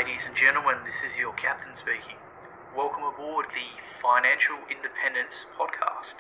Ladies and gentlemen, this is your captain speaking. Welcome aboard the Financial Independence Podcast.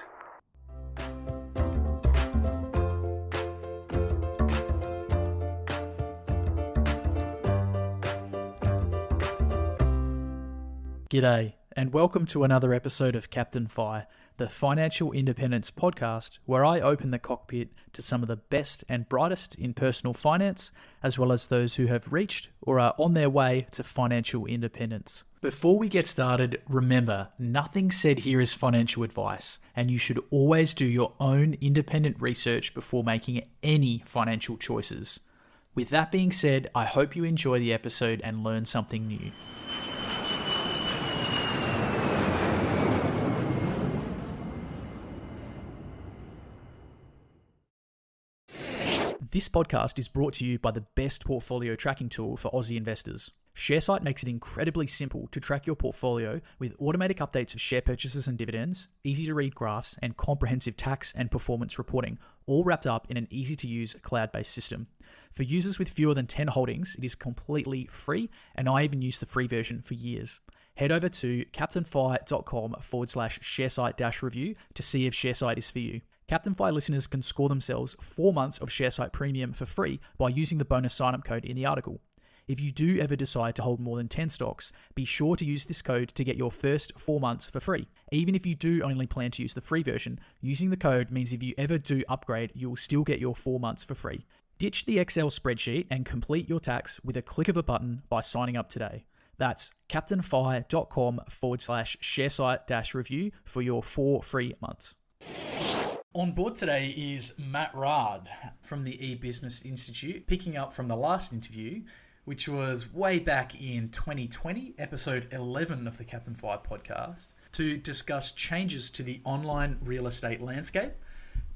G'day, and welcome to another episode of Captain Fi, the Financial Independence Podcast, where I open the cockpit to some of the best and brightest in personal finance, as well as those who have reached or are on their way to financial independence. Before we get started, remember, nothing said here is financial advice, and you should always do your own independent research before making any financial choices. With that being said, I hope you enjoy the episode and learn something new. This podcast is brought to you by the best portfolio tracking tool for Aussie investors. ShareSite makes it incredibly simple to track your portfolio with automatic updates of share purchases and dividends, easy-to-read graphs, and comprehensive tax and performance reporting, all wrapped up in an easy-to-use cloud-based system. For users with fewer than 10 holdings, it is completely free, and I even used the free version for years. Head over to captainfi.com/sharesite-review to see if ShareSite is for you. Captain Fi listeners can score themselves 4 months of ShareSite Premium for free by using the bonus sign-up code in the article. If you do ever decide to hold more than 10 stocks, be sure to use this code to get your first 4 months for free. Even if you do only plan to use the free version, using the code means if you ever do upgrade, you'll still get your 4 months for free. Ditch the Excel spreadsheet and complete your tax with a click of a button by signing up today. That's captainfi.com/sharesite-review for your 4 free months. On board today is Matt Raad from the eBusiness Institute, picking up from the last interview, which was way back in 2020, episode 11 of the Captain Fi podcast, to discuss changes to the online real estate landscape,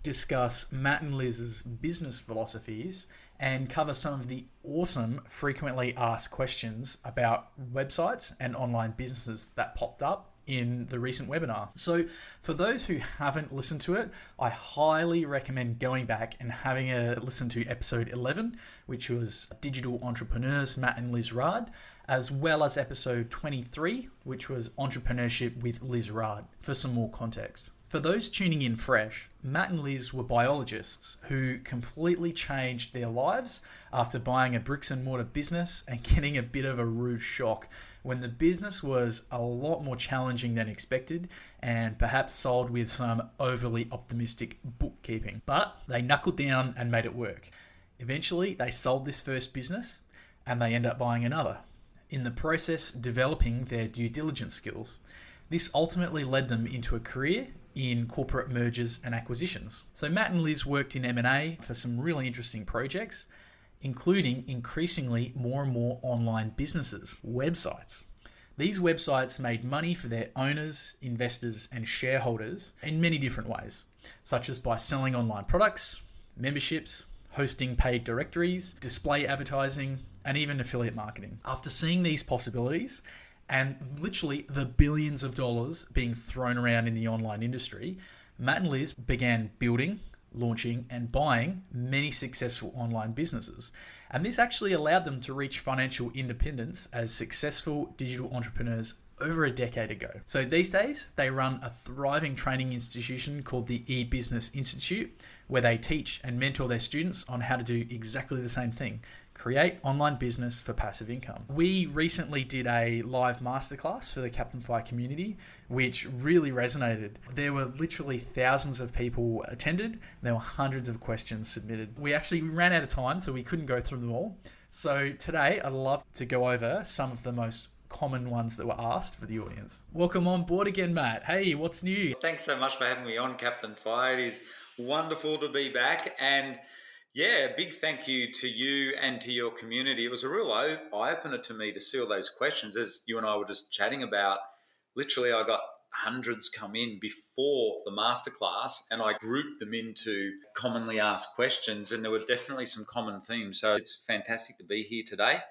discuss Matt and Liz's business philosophies, and cover some of the awesome frequently asked questions about websites and online businesses that popped up in the recent webinar. So for those who haven't listened to it, I highly recommend going back and having a listen to episode 11, which was Digital Entrepreneurs, Matt and Liz Raad, as well as episode 23, which was Entrepreneurship with Liz Raad, for some more context. For those tuning in fresh, Matt and Liz were biologists who completely changed their lives after buying a bricks and mortar business and getting a bit of a rude shock when the business was a lot more challenging than expected and perhaps sold with some overly optimistic bookkeeping. But they knuckled down and made it work. Eventually, they sold this first business and they end up buying another, in the process developing their due diligence skills. This ultimately led them into a career in corporate mergers and acquisitions. So Matt and Liz worked in M&A for some really interesting projects, including increasingly more and more online businesses, websites. These websites made money for their owners, investors, and shareholders in many different ways, such as by selling online products, memberships, hosting paid directories, display advertising, and even affiliate marketing. After seeing these possibilities, and literally the billions of dollars being thrown around in the online industry, Matt and Liz began building, launching, and buying many successful online businesses. And this actually allowed them to reach financial independence as successful digital entrepreneurs over a decade ago. So these days, they run a thriving training institution called the eBusiness Institute, where they teach and mentor their students on how to do exactly the same thing: create online business for passive income. We recently did a live masterclass for the Captain Fi community, which really resonated. There were literally thousands of people attended. There were hundreds of questions submitted. We actually ran out of time, so we couldn't go through them all. So today, I'd love to go over some of the most common ones that were asked for the audience. Welcome on board again, Matt. Hey, what's new? Thanks so much for having me on, Captain Fi. It is wonderful to be back, and yeah, a big thank you to you and to your community. It was a real eye-opener to me to see all those questions. As you and I were just chatting about, literally I got hundreds come in before the masterclass, and I grouped them into commonly asked questions, and there were definitely some common themes. So it's fantastic to be here today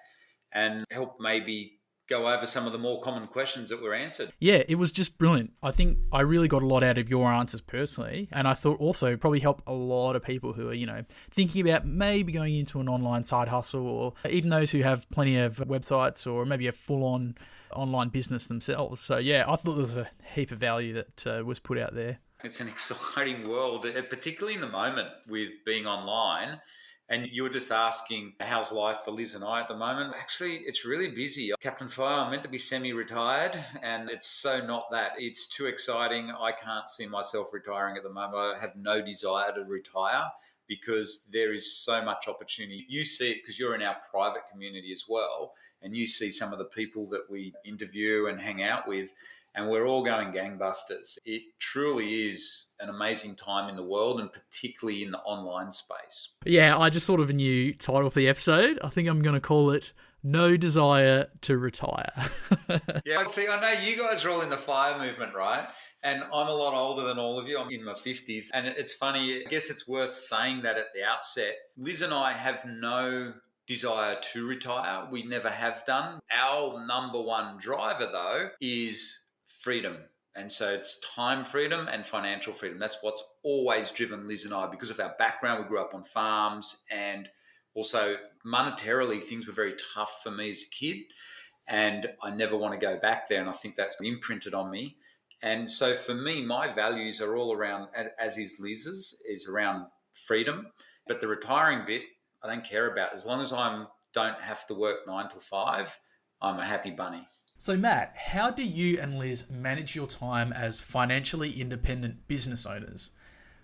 and help maybe go over some of the more common questions that were answered. Yeah, it was just brilliant. I think I really got a lot out of your answers personally. And I thought also probably help a lot of people who are, thinking about maybe going into an online side hustle, or even those who have plenty of websites or maybe a full-on online business themselves. So yeah, I thought there was a heap of value that was put out there. It's an exciting world, particularly in the moment with being online. And you were just asking, how's life for Liz and I at the moment? Actually, it's really busy. Captain Fire, I'm meant to be semi-retired, and it's so not that. It's too exciting. I can't see myself retiring at the moment. I have no desire to retire because there is so much opportunity. You see it because you're in our private community as well, and you see some of the people that we interview and hang out with, and we're all going gangbusters. It truly is an amazing time in the world, and particularly in the online space. Yeah, I just thought of a new title for the episode. I think I'm going to call it No Desire to Retire. Yeah, see, I know you guys are all in the FIRE movement, right? And I'm a lot older than all of you. I'm in my 50s. And it's funny, I guess it's worth saying that at the outset. Liz and I have no desire to retire. We never have done. Our number one driver, though, is freedom. And so it's time freedom and financial freedom. That's what's always driven Liz and I. Because of our background, we grew up on farms, and also monetarily things were very tough for me as a kid, and I never want to go back there. And I think that's imprinted on me. And so for me, my values are all around, as is Liz's, is around freedom. But the retiring bit, I don't care about. As long as I don't have to work 9 to 5, I'm a happy bunny. So Matt, how do you and Liz manage your time as financially independent business owners?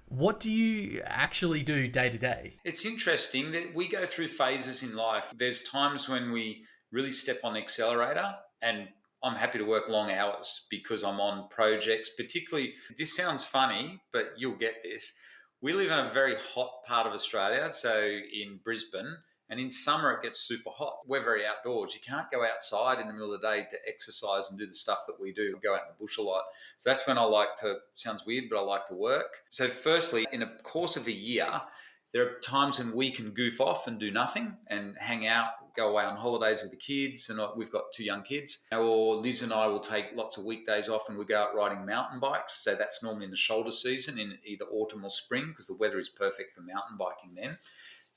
What do you actually do day to day? It's interesting that we go through phases in life. There's times when we really step on the accelerator, and I'm happy to work long hours because I'm on projects. Particularly, this sounds funny, but you'll get this. We live in a very hot part of Australia, so in Brisbane, and in summer it gets super hot. We're very outdoors. You can't go outside in the middle of the day to exercise and do the stuff that we do. We go out in the bush a lot. So that's when I like to, sounds weird, but I like to work. So firstly, in the course of a year, there are times when we can goof off and do nothing and hang out, go away on holidays with the kids. And we've got 2 young kids. Or Liz and I will take lots of weekdays off and we go out riding mountain bikes. So that's normally in the shoulder season in either autumn or spring, because the weather is perfect for mountain biking then.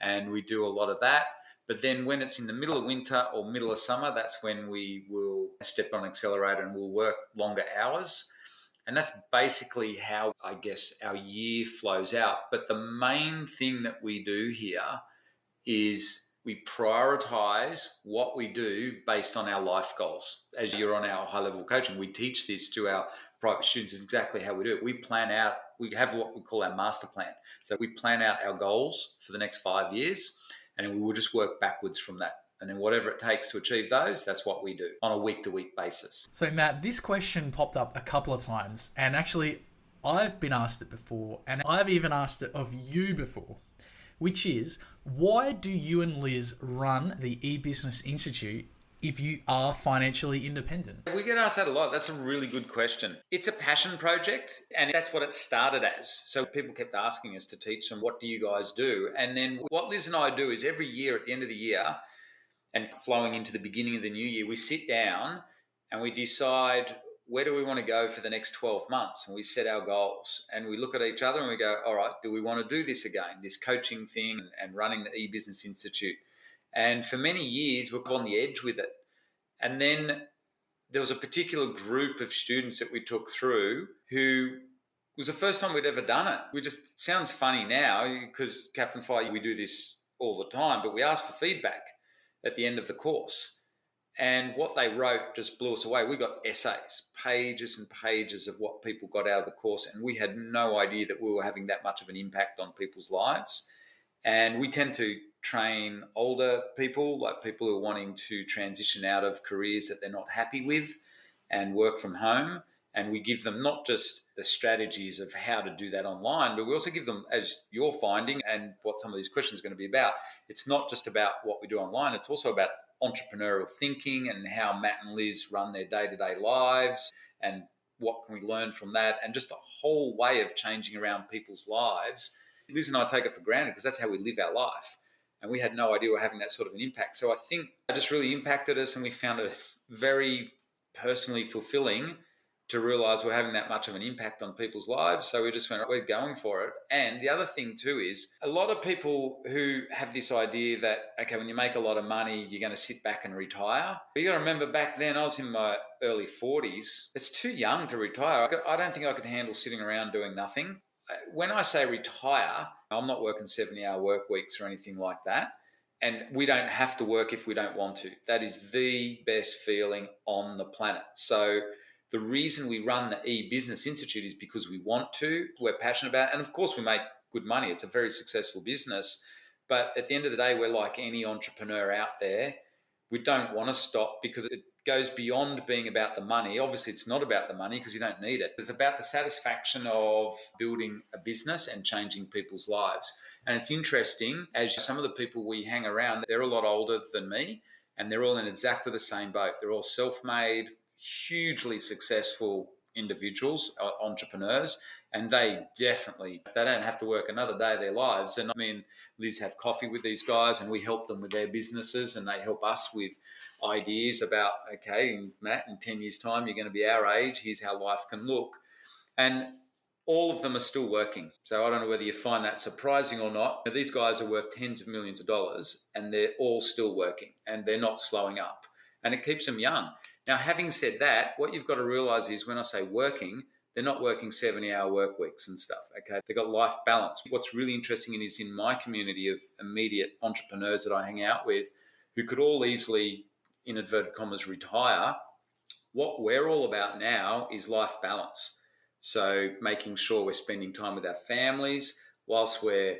And we do a lot of that. But then when it's in the middle of winter or middle of summer, that's when we will step on accelerator and we'll work longer hours. And that's basically how, I guess, our year flows out. But the main thing that we do here is we prioritize what we do based on our life goals. As you're on our high-level coaching, we teach this to our private students. Is exactly how we do it. We plan out, we have what we call our master plan. So we plan out our goals for the next 5 years, and then we will just work backwards from that. And then whatever it takes to achieve those, that's what we do on a week-to-week basis. So Matt, this question popped up a couple of times, and actually I've been asked it before, and I've even asked it of you before, which is, why do you and Liz run the eBusiness Institute if you are financially independent? We get asked that a lot. That's a really good question. It's a passion project, and that's what it started as. So people kept asking us to teach them, what do you guys do? And then what Liz and I do is every year at the end of the year, and flowing into the beginning of the new year, we sit down and we decide, where do we want to go for the next 12 months? And we set our goals and we look at each other and we go, all right, do we want to do this again, this coaching thing and running the eBusiness Institute? And for many years, we're on the edge with it. And then there was a particular group of students that we took through who was the first time we'd ever done it. We just, sounds funny now because Captain Fire, we do this all the time, but we ask for feedback at the end of the course. And what they wrote just blew us away. We got essays, pages and pages of what people got out of the course. And we had no idea that we were having that much of an impact on people's lives. And we tend to train older people, like people who are wanting to transition out of careers that they're not happy with and work from home. And we give them not just the strategies of how to do that online, but we also give them, as you're finding and what some of these questions are going to be about, it's not just about what we do online, it's also about entrepreneurial thinking and how Matt and Liz run their day-to-day lives and what can we learn from that, and just a whole way of changing around people's lives. Liz and I take it for granted because that's how we live our life. And we had no idea we were having that sort of an impact. So I think it just really impacted us, and we found very personally fulfilling to realize we're having that much of an impact on people's lives. So we just went, we're going for it. And the other thing too is a lot of people who have this idea that, okay, when you make a lot of money, you're going to sit back and retire. But you got to remember back then, I was in my early 40s. It's too young to retire. I don't think I could handle sitting around doing nothing. When I say retire, I'm not working 70-hour work weeks or anything like that. And we don't have to work if we don't want to. That is the best feeling on the planet. So the reason we run the eBusiness Institute is because we want to, we're passionate about it, and of course we make good money. It's a very successful business. But at the end of the day, we're like any entrepreneur out there. We don't want to stop because it goes beyond being about the money. Obviously, it's not about the money because you don't need it. It's about the satisfaction of building a business and changing people's lives. And it's interesting, as some of the people we hang around, they're a lot older than me, and they're all in exactly the same boat. They're all self-made, hugely successful individuals, entrepreneurs, and they don't have to work another day of their lives. And I mean, Liz have coffee with these guys and we help them with their businesses, and they help us with ideas about, okay, Matt, in 10 years time, you're going to be our age. Here's how life can look. And all of them are still working. So I don't know whether you find that surprising or not. These guys are worth tens of millions of dollars and they're all still working and they're not slowing up, and it keeps them young. Now, having said that, what you've got to realize is when I say working, they're not working 70-hour work weeks and stuff, okay? They've got life balance. What's really interesting is in my community of immediate entrepreneurs that I hang out with who could all easily, in inverted commas, retire, what we're all about now is life balance. So making sure we're spending time with our families whilst we're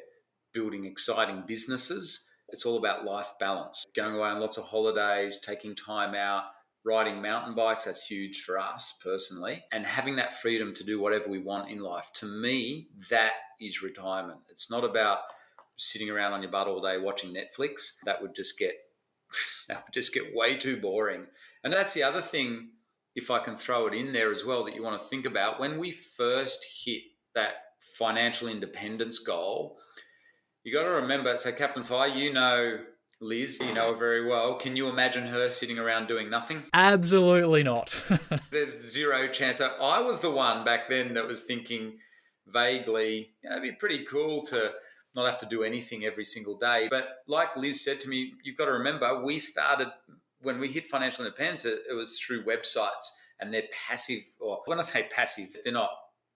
building exciting businesses. It's all about life balance. Going away on lots of holidays, taking time out, riding mountain bikes, that's huge for us personally, and having that freedom to do whatever we want in life. To me, that is retirement. It's not about sitting around on your butt all day watching Netflix. That would just get way too boring. And that's the other thing, if I can throw it in there as well, that you want to think about. When we first hit that financial independence goal, you got to remember, so Captain Fire, you know Liz, you know her very well. Can you imagine her sitting around doing nothing? Absolutely not. There's zero chance. So I was the one back then that was thinking vaguely, it'd be pretty cool to not have to do anything every single day. But like Liz said to me, you've got to remember, we started, when we hit financial independence, it was through websites, and they're passive. Or when I say passive, they're not,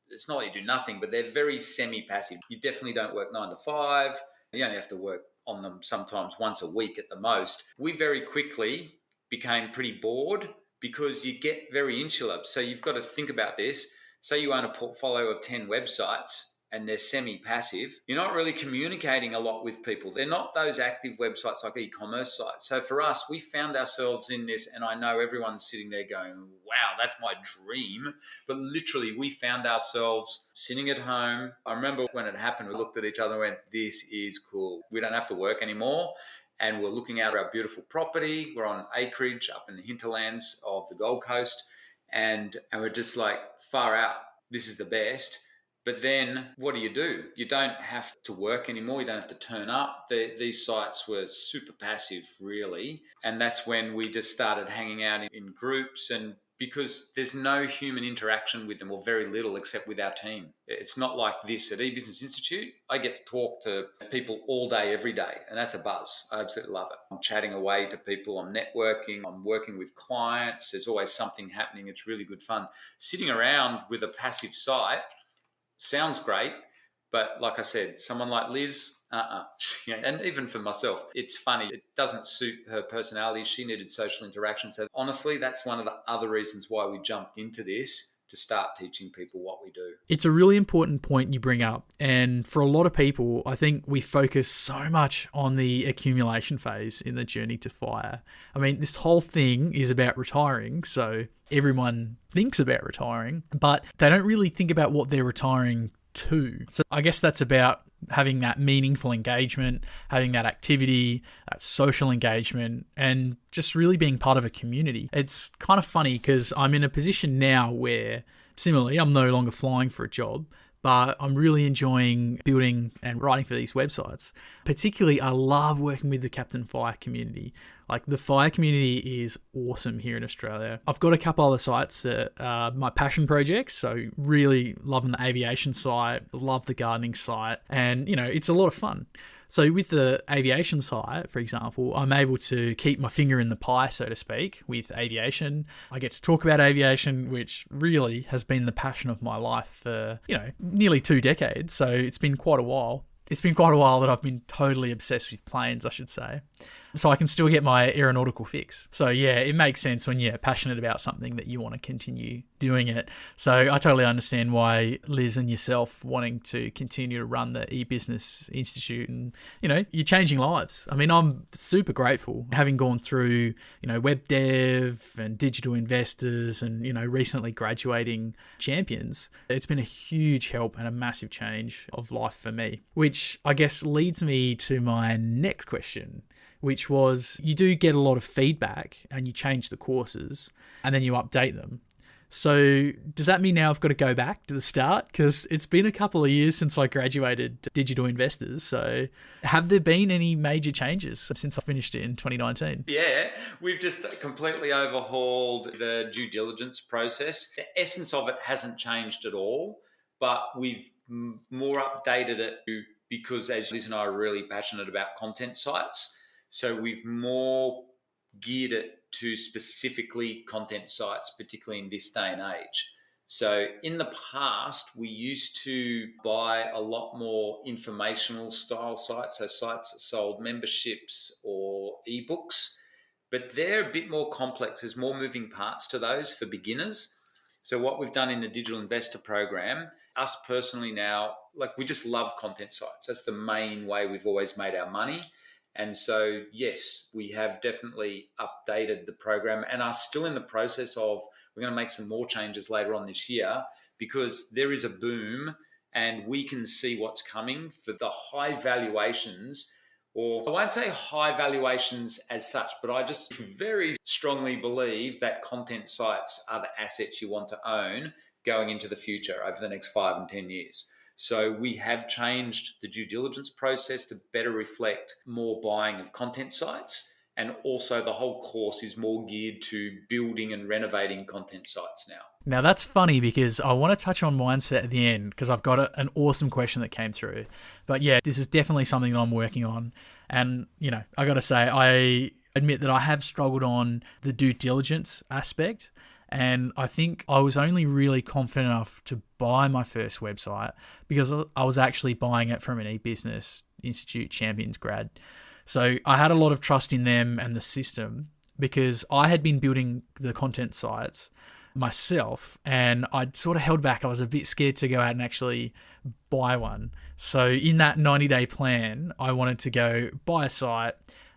it's not like you do nothing, but they're very semi-passive. You definitely don't work 9 to 5. You only have to work on them sometimes once a week at the most. We very quickly became pretty bored because you get very insular. So you've got to think about this. Say you own a portfolio of 10 websites and they're semi-passive. You're not really communicating a lot with people. They're not those active websites like e-commerce sites. So for us, we found ourselves in this, and I know everyone's sitting there going, wow, that's my dream. But literally, we found ourselves sitting at home. I remember when it happened, we looked at each other and went, this is cool. We don't have to work anymore. And we're looking at our beautiful property. We're on acreage up in the hinterlands of the Gold Coast. And we're just like, far out. This is the best. But then what do? You don't have to work anymore. You don't have to turn up. These sites were super passive, really. And that's when we just started hanging out in groups, and because there's no human interaction with them, or very little, except with our team. It's not like this at eBusiness Institute. I get to talk to people all day, every day, and that's a buzz. I absolutely love it. I'm chatting away to people. I'm networking. I'm working with clients. There's always something happening. It's really good fun. Sitting around with a passive site sounds great, but like I said, someone like Liz, and even for myself, it's funny. It doesn't suit her personality. She needed social interaction. So honestly, that's one of the other reasons why we jumped into this, to start teaching people what we do. It's a really important point you bring up. And for a lot of people, I think we focus so much on the accumulation phase in the journey to FIRE. I mean, this whole thing is about retiring. So everyone thinks about retiring, but they don't really think about what they're retiring to. So I guess that's about having that meaningful engagement, having that activity, that social engagement, and just really being part of a community. It's kind of funny because I'm in a position now where, similarly, I'm no longer flying for a job, but I'm really enjoying building and writing for these websites. Particularly, I love working with the Captain Fire community. Like, the fire community is awesome here in Australia. I've got a couple other sites that are my passion projects. So really loving the aviation site, love the gardening site, and it's a lot of fun. So with the aviation site, for example, I'm able to keep my finger in the pie, so to speak, with aviation. I get to talk about aviation, which really has been the passion of my life for, nearly 2 decades. So it's been quite a while. It's been quite a while that I've been totally obsessed with planes, I should say. So I can still get my aeronautical fix. So yeah, it makes sense when you're passionate about something that you want to continue doing it. So I totally understand why Liz and yourself wanting to continue to run the eBusiness Institute, and you're changing lives. I mean, I'm super grateful having gone through web dev and digital investors and recently graduating champions. It's been a huge help and a massive change of life for me, which I guess leads me to my next question, which was, you do get a lot of feedback and you change the courses and then you update them. So does that mean now I've got to go back to the start? Because it's been a couple of years since I graduated Digital Investors. So have there been any major changes since I finished it in 2019? Yeah, we've just completely overhauled the due diligence process. The essence of it hasn't changed at all, but we've more updated it because, as Liz and I are really passionate about content sites, so we've more geared it to specifically content sites, particularly in this day and age. So in the past, we used to buy a lot more informational style sites, so sites that sold memberships or ebooks, but they're a bit more complex. There's more moving parts to those for beginners. So what we've done in the Digital Investor Program, us personally now, we just love content sites. That's the main way we've always made our money. And so, yes, we have definitely updated the program and are still in the process of, we're going to make some more changes later on this year, because there is a boom and we can see what's coming for the high valuations, or I won't say high valuations as such, but I just very strongly believe that content sites are the assets you want to own going into the future over the next 5 and 10 years. So we have changed the due diligence process to better reflect more buying of content sites. And also the whole course is more geared to building and renovating content sites now. Now that's funny because I want to touch on mindset at the end because I've got an awesome question that came through. But yeah, this is definitely something that I'm working on. And, I got to say, I admit that I have struggled on the due diligence aspect. And I think I was only really confident enough to buy my first website because I was actually buying it from an eBusiness Institute Champions grad. So I had a lot of trust in them and the system because I had been building the content sites myself and I'd sort of held back. I was a bit scared to go out and actually buy one. So in that 90-day plan, I wanted to go buy a site.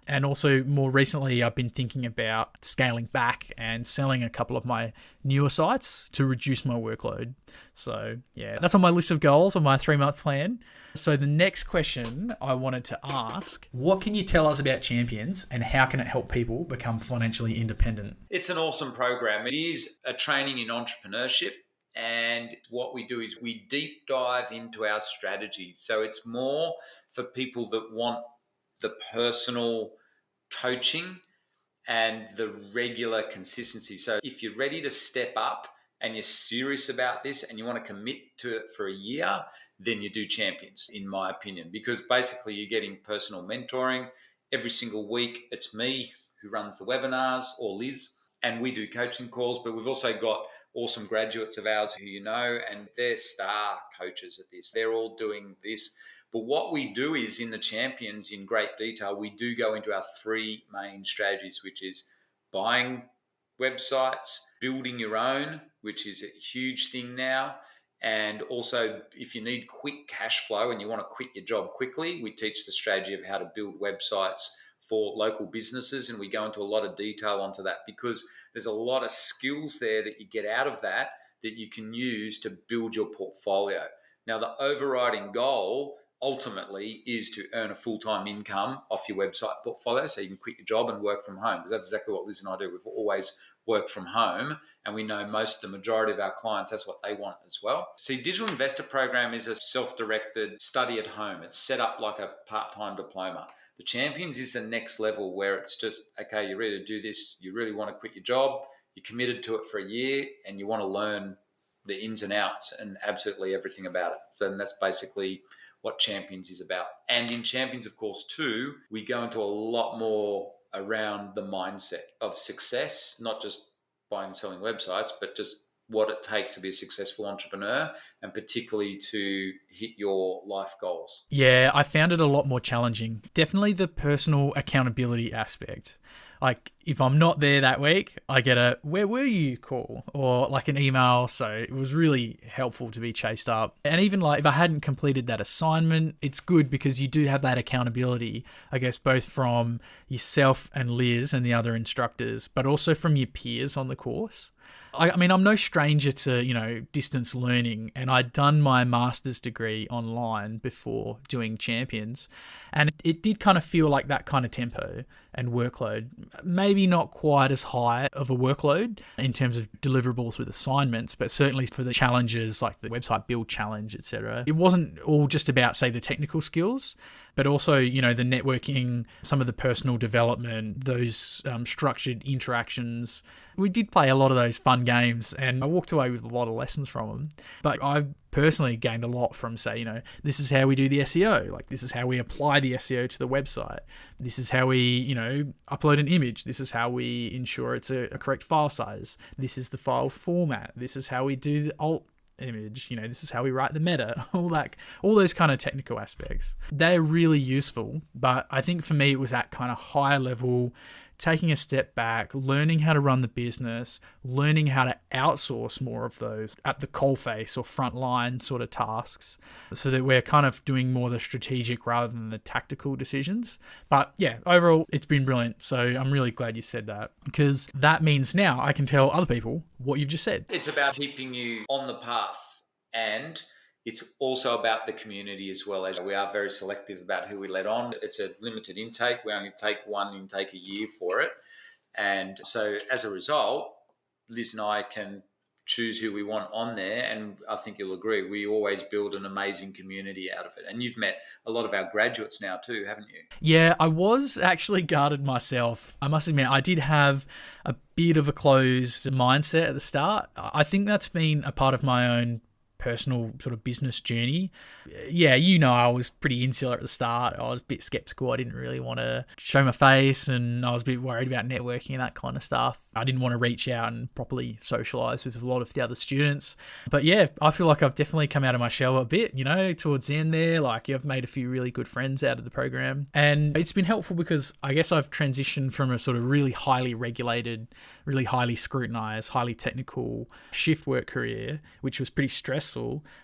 And also more recently, I've been thinking about scaling back and selling a couple of my newer sites to reduce my workload. So yeah, that's on my list of goals on my 3-month plan. So the next question I wanted to ask, what can you tell us about Champions and how can it help people become financially independent? It's an awesome program. It is a training in entrepreneurship. And what we do is we deep dive into our strategies. So it's more for people that want the personal coaching and the regular consistency. So if you're ready to step up and you're serious about this and you want to commit to it for a year, then you do Champions, in my opinion, because basically you're getting personal mentoring every single week. It's me who runs the webinars, or Liz, and we do coaching calls, but we've also got awesome graduates of ours who and they're star coaches at this. They're all doing this. But what we do is in the Champions, in great detail, we do go into our 3 main strategies, which is buying websites, building your own, which is a huge thing now. And also, if you need quick cash flow and you want to quit your job quickly, we teach the strategy of how to build websites for local businesses. And we go into a lot of detail onto that because there's a lot of skills there that you get out of that you can use to build your portfolio. Now, the overriding goal ultimately is to earn a full-time income off your website portfolio so you can quit your job and work from home, because that's exactly what Liz and I do. We've always worked from home, and we know the majority of our clients, that's what they want as well. See, Digital Investor Program is a self-directed study at home. It's set up like a part-time diploma. The Champions is the next level where it's just, okay, you're ready to do this. You really want to quit your job. You're committed to it for a year and you want to learn the ins and outs and absolutely everything about it. So then that's basically what Champions is about. And in Champions, of course, too, we go into a lot more around the mindset of success, not just buying and selling websites, but just what it takes to be a successful entrepreneur and particularly to hit your life goals. Yeah, I found it a lot more challenging. Definitely the personal accountability aspect. Like, if I'm not there that week, I get a "where were you" call or like an email. So it was really helpful to be chased up. And even like if I hadn't completed that assignment, it's good because you do have that accountability, I guess, both from yourself and Liz and the other instructors, but also from your peers on the course. I mean, I'm no stranger to, distance learning, and I'd done my master's degree online before doing Champions, and it did kind of feel like that kind of tempo and workload. Maybe not quite as high of a workload in terms of deliverables with assignments, but certainly for the challenges like the website build challenge, etc. It wasn't all just about, say, the technical skills, but also, the networking, some of the personal development, those structured interactions. We did play a lot of those fun games and I walked away with a lot of lessons from them. But I personally gained a lot from, say, this is how we do the SEO. Like, this is how we apply the SEO to the website. This is how we, upload an image. This is how we ensure it's a correct file size. This is the file format. This is how we do the alt image, this is how we write the meta, all those kind of technical aspects. They're really useful, but I think for me it was that kind of higher level, taking a step back, learning how to run the business, learning how to outsource more of those at the coalface or frontline sort of tasks, so that we're kind of doing more the strategic rather than the tactical decisions. But yeah, overall, it's been brilliant. So I'm really glad you said that, because that means now I can tell other people what you've just said. It's about keeping you on the path, and it's also about the community as well. As we are very selective about who we let on. It's a limited intake. We only take one intake a year for it. And so as a result, Liz and I can choose who we want on there. And I think you'll agree, we always build an amazing community out of it. And you've met a lot of our graduates now too, haven't you? Yeah, I was actually guarded myself. I must admit, I did have a bit of a closed mindset at the start. I think that's been a part of my own personal sort of business journey. Yeah, I was pretty insular at the start. I was a bit skeptical. I didn't really want to show my face, and I was a bit worried about networking and that kind of stuff. I didn't want to reach out and properly socialize with a lot of the other students. But yeah, I feel like I've definitely come out of my shell a bit, towards the end there. Like, I've made a few really good friends out of the program. And it's been helpful because I guess I've transitioned from a sort of really highly regulated, really highly scrutinized, highly technical shift work career, which was pretty stressful,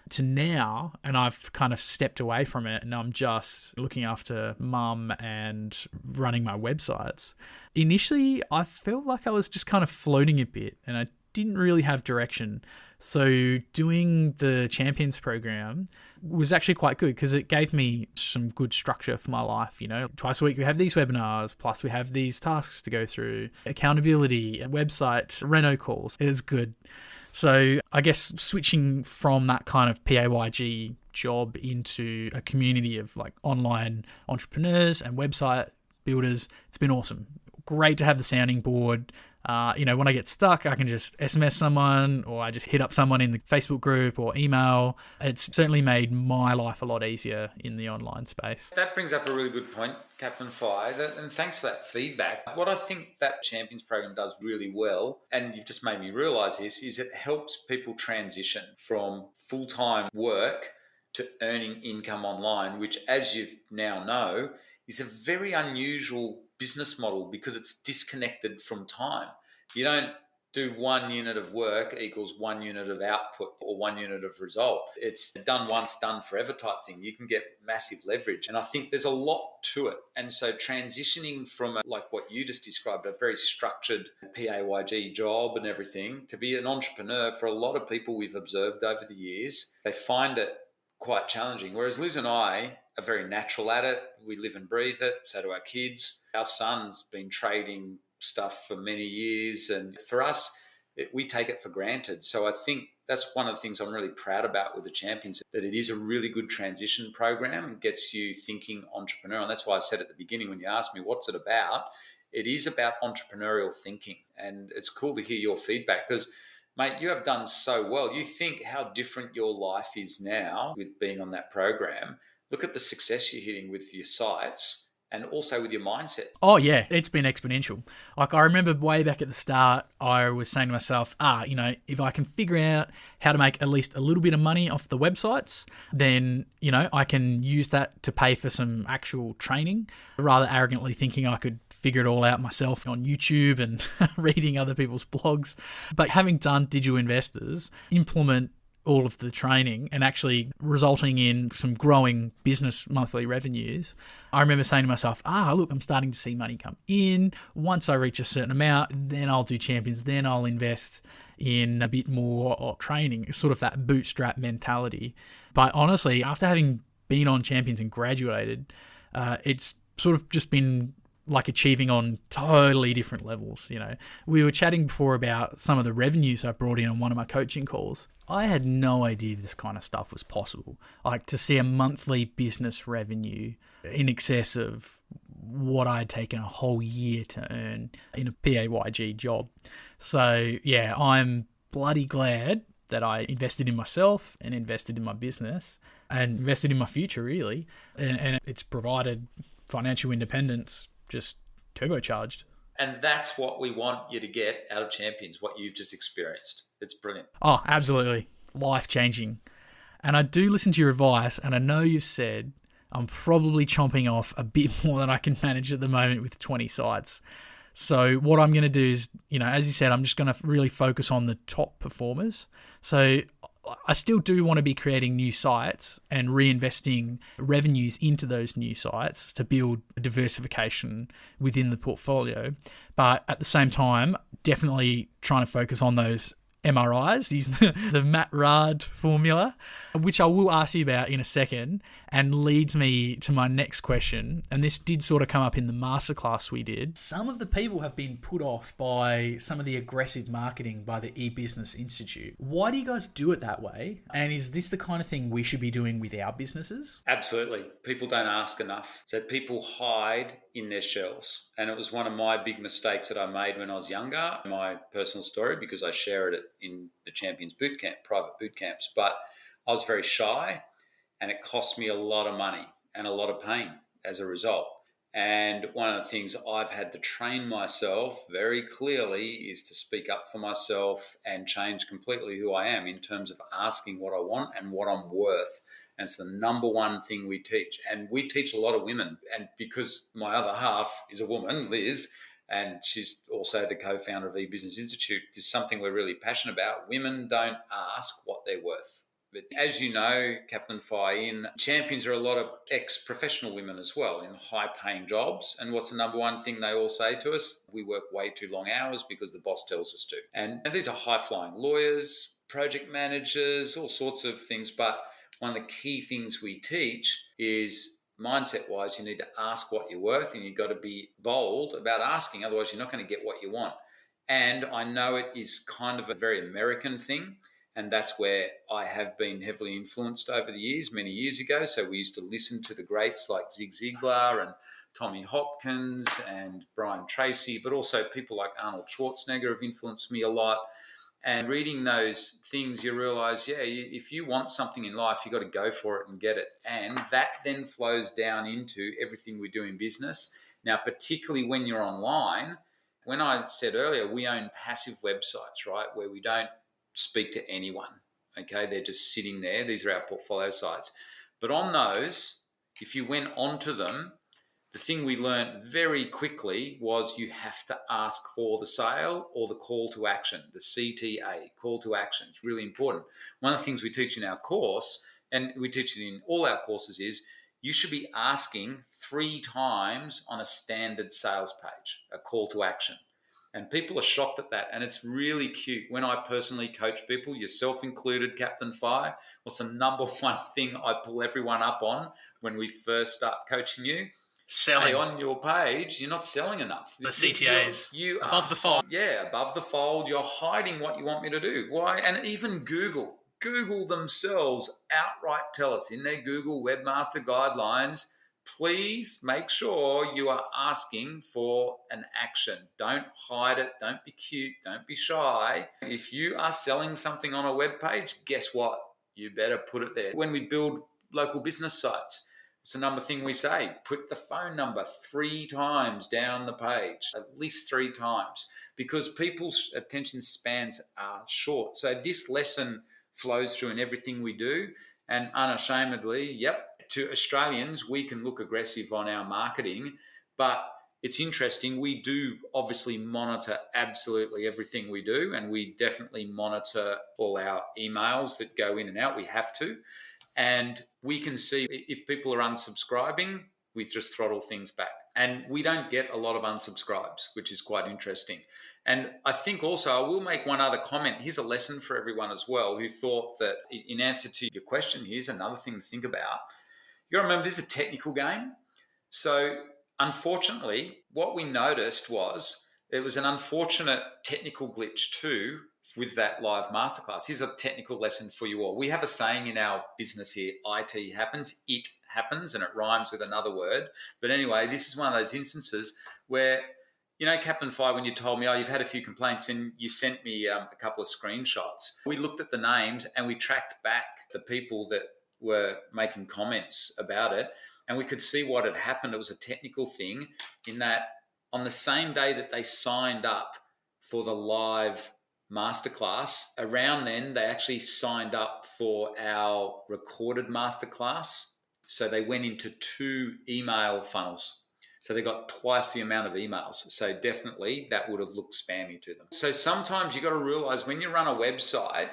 to now, and I've kind of stepped away from it and I'm just looking after mum and running my websites. Initially, I felt like I was just kind of floating a bit and I didn't really have direction. So doing the Champions program was actually quite good because it gave me some good structure for my life. Twice a week we have these webinars, plus we have these tasks to go through, accountability, a website, reno calls. It is good. So I guess switching from that kind of PAYG job into a community of like online entrepreneurs and website builders, it's been awesome. Great to have the sounding board. When I get stuck, I can just SMS someone or I just hit up someone in the Facebook group or email. It's certainly made my life a lot easier in the online space. That brings up a really good point, Captain Fi, and thanks for that feedback. What I think that Champions program does really well, and you've just made me realise this, is it helps people transition from full-time work to earning income online, which, as you now know, is a very unusual business model because it's disconnected from time. You don't do 1 unit of work equals 1 unit of output or 1 unit of result. It's done once, done forever type thing. You can get massive leverage. And I think there's a lot to it. And so transitioning from like what you just described, a very structured PAYG job and everything, to be an entrepreneur, for a lot of people we've observed over the years, they find it quite challenging. Whereas Liz and I are very natural at it. We live and breathe it. So do our kids. Our son's been trading stuff for many years. And for us, we take it for granted. So I think that's one of the things I'm really proud about with the Champions, that it is a really good transition program and gets you thinking entrepreneurial. And that's why I said at the beginning when you asked me, what's it about? It is about entrepreneurial thinking. And it's cool to hear your feedback because, mate, you have done so well. You think how different your life is now with being on that program. Look at the success you're hitting with your sites and also with your mindset. Oh, yeah, it's been exponential. Like, I remember way back at the start, I was saying to myself, if I can figure out how to make at least a little bit of money off the websites, then, I can use that to pay for some actual training, rather arrogantly thinking I could figure it all out myself on YouTube and reading other people's blogs. But having done Digital Investors, implement all of the training and actually resulting in some growing business monthly revenues, I remember saying to myself, look, I'm starting to see money come in. Once I reach a certain amount, then I'll do Champions, then I'll invest in a bit more or training. It's sort of that bootstrap mentality. But honestly, after having been on Champions and graduated, it's sort of just been like achieving on totally different levels. We were chatting before about some of the revenues I brought in on one of my coaching calls. I had no idea this kind of stuff was possible. Like, to see a monthly business revenue in excess of what I had taken a whole year to earn in a PAYG job. So yeah, I'm bloody glad that I invested in myself and invested in my business and invested in my future, really. And it's provided financial independence just turbocharged. And that's what we want you to get out of Champions, what you've just experienced. It's brilliant. Oh, absolutely. Life-changing. And I do listen to your advice, and I know you've said I'm probably chomping off a bit more than I can manage at the moment with 20 sites. So what I'm going to do is, as you said, I'm just going to really focus on the top performers. So I still do want to be creating new sites and reinvesting revenues into those new sites to build diversification within the portfolio. But at the same time, definitely trying to focus on those MRIs, using the Matt Raad formula, which I will ask you about in a second, and leads me to my next question. And this did sort of come up in the masterclass we did. Some of the people have been put off by some of the aggressive marketing by the eBusiness Institute. Why do you guys do it that way? And is this the kind of thing we should be doing with our businesses? Absolutely. People don't ask enough. So people hide in their shells. And it was one of my big mistakes that I made when I was younger, my personal story, because I share it in the Champions Bootcamp, private boot camps. But I was very shy and it cost me a lot of money and a lot of pain as a result. And one of the things I've had to train myself very clearly is to speak up for myself and change completely who I am in terms of asking what I want and what I'm worth. And it's the number one thing we teach. And we teach a lot of women. And because my other half is a woman, Liz, and she's also the co-founder of eBusiness Institute, is something we're really passionate about. Women don't ask what they're worth. But as you know, Captain Fi, in Champions are a lot of ex-professional women as well in high-paying jobs. And what's the number one thing they all say to us? We work way too long hours because the boss tells us to. And these are high-flying lawyers, project managers, all sorts of things. But one of the key things we teach is mindset-wise, you need to ask what you're worth and you've got to be bold about asking. Otherwise, you're not going to get what you want. And I know it is kind of a very American thing. And that's where I have been heavily influenced over the years, many years ago. So we used to listen to the greats like Zig Ziglar and Tommy Hopkins and Brian Tracy, but also people like Arnold Schwarzenegger have influenced me a lot. And reading those things, you realize, if you want something in life, you got to go for it and get it. And that then flows down into everything we do in business. Now, particularly when you're online, when I said earlier, we own passive websites, right, where we don't speak to anyone. Okay, they're just sitting there. These are our portfolio sites. But on those, if you went onto them, the thing we learned very quickly was you have to ask for the sale or the call to action, the CTA, call to action. It's really important. One of the things we teach in our course, and we teach it in all our courses, is you should be asking 3 times on a standard sales page, a call to action. And people are shocked at that. And it's really cute. When I personally coach people, yourself included, Captain Fire, what's the number one thing I pull everyone up on when we first start coaching you? Selling. Hey, on your page, you're not selling enough. The CTAs. You above the fold. Yeah, above the fold. You're hiding what you want me to do. Why? And even Google themselves outright tell us in their Google Webmaster Guidelines, please make sure you are asking for an action. Don't hide it. Don't be cute. Don't be shy. If you are selling something on a web page, guess what? You better put it there. When we build local business sites, it's the number thing we say, put the phone number 3 times down the page, at least 3 times, because people's attention spans are short. So this lesson flows through in everything we do. And unashamedly, to Australians, we can look aggressive on our marketing, but it's interesting. We do obviously monitor absolutely everything we do, and we definitely monitor all our emails that go in and out. We have to. And we can see if people are unsubscribing, we just throttle things back. And we don't get a lot of unsubscribes, which is quite interesting. And I think also, I will make one other comment. Here's a lesson for everyone as well who thought that, in answer to your question, here's another thing to think about. You got to remember, this is a technical game. So unfortunately, what we noticed was it was an unfortunate technical glitch too with that live masterclass. Here's a technical lesson for you all. We have a saying in our business here, IT happens, it happens, and it rhymes with another word. But anyway, this is one of those instances where, Captain Fire, when you told me, you've had a few complaints, and you sent me a couple of screenshots. We looked at the names and we tracked back the people that were making comments about it, and we could see what had happened. It was a technical thing in that on the same day that they signed up for the live masterclass, around then they actually signed up for our recorded masterclass. So they went into 2 email funnels. So they got twice the amount of emails. So definitely that would have looked spammy to them. So sometimes you got to realize when you run a website,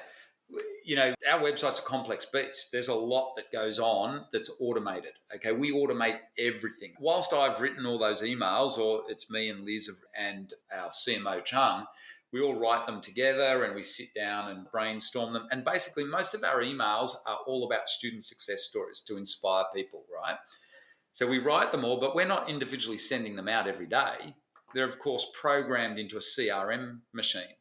our website's a complex beast. There's a lot that goes on that's automated. Okay, we automate everything. Whilst I've written all those emails, or it's me and Liz and our CMO Chung, we all write them together and we sit down and brainstorm them. And basically, most of our emails are all about student success stories to inspire people, right? So we write them all, but we're not individually sending them out every day. They're, of course, programmed into a CRM machine.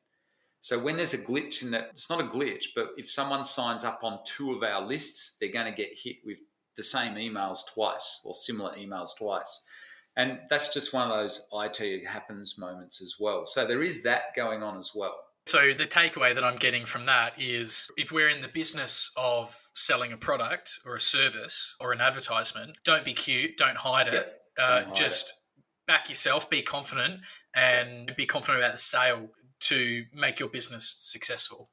So when there's a glitch in that, it's not a glitch, but if someone signs up on 2 of our lists, they're going to get hit with the same emails twice or similar emails twice. And that's just one of those IT happens moments as well. So there is that going on as well. So the takeaway that I'm getting from that is, if we're in the business of selling a product or a service or an advertisement, don't be cute, don't hide it. Just back yourself, be confident, and be confident about the sale to make your business successful.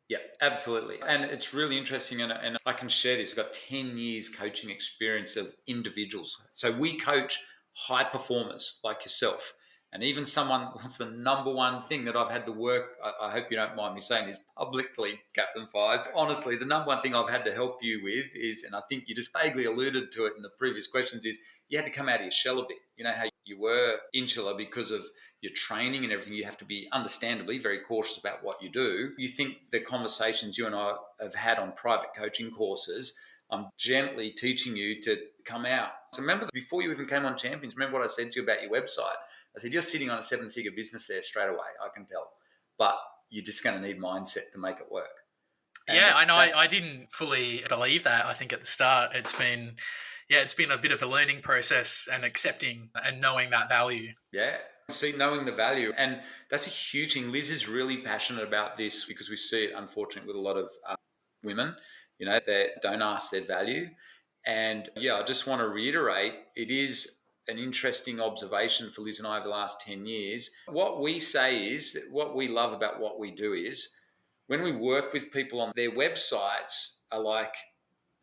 Yeah, absolutely. And it's really interesting, and I can share this. I've got 10 years coaching experience of individuals. So we coach high performers like yourself. And even someone, what's the number one thing that I've had to work, I hope you don't mind me saying this publicly, Captain Five. Honestly, the number one thing I've had to help you with is, and I think you just vaguely alluded to it in the previous questions, is you had to come out of your shell a bit. You know how you were insular because of your training and everything. You have to be understandably very cautious about what you do. You think the conversations you and I have had on private coaching courses, I'm gently teaching you to come out. So remember, before you even came on Champions, remember what I said to you about your website? I said, you're sitting on a 7-figure business there straight away, I can tell. But you're just going to need mindset to make it work. And yeah, I know. I didn't fully believe that. I think at the start, it's been a bit of a learning process and accepting and knowing that value. Yeah. See, knowing the value. And that's a huge thing. Liz is really passionate about this because we see it, unfortunately, with a lot of women, that don't ask their value. And I just want to reiterate, it is an interesting observation for Liz and I over the last 10 years. What we say is, what we love about what we do is, when we work with people on their websites are like